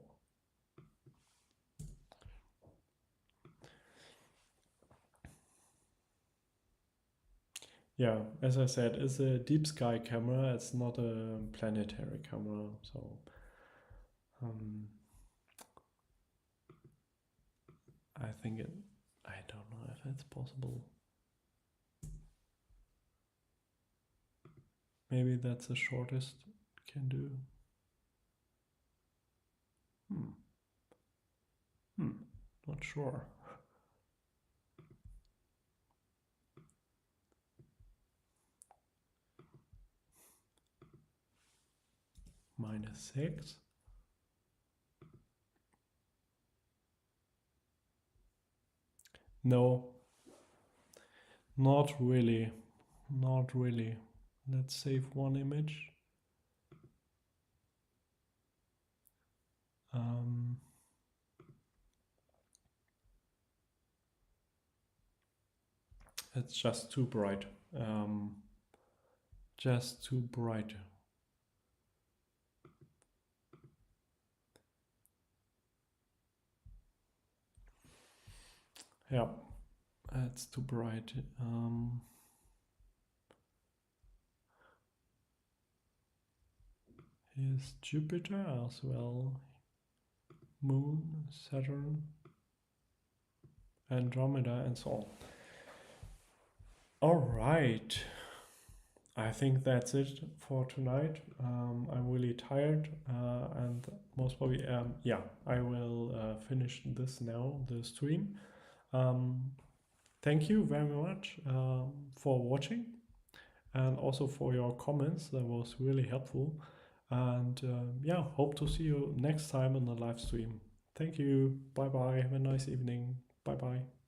A: Yeah, as I said, it's a deep sky camera. It's not a planetary camera, so I think I don't know if it's possible. Maybe that's the shortest it can do. Not sure. -6. No, not really. Not really. Let's save one image. It's just too bright. Just too bright. Yeah, it's too bright. Here's Jupiter as well. Moon, Saturn, Andromeda, and so on. All right. I think that's it for tonight. I'm really tired, and most probably, yeah, I will finish this now, the stream. Thank you very much for watching, and also for your comments. That was really helpful. And yeah, hope to see you next time on the live stream. Thank you. Bye bye. Have a nice evening. Bye bye.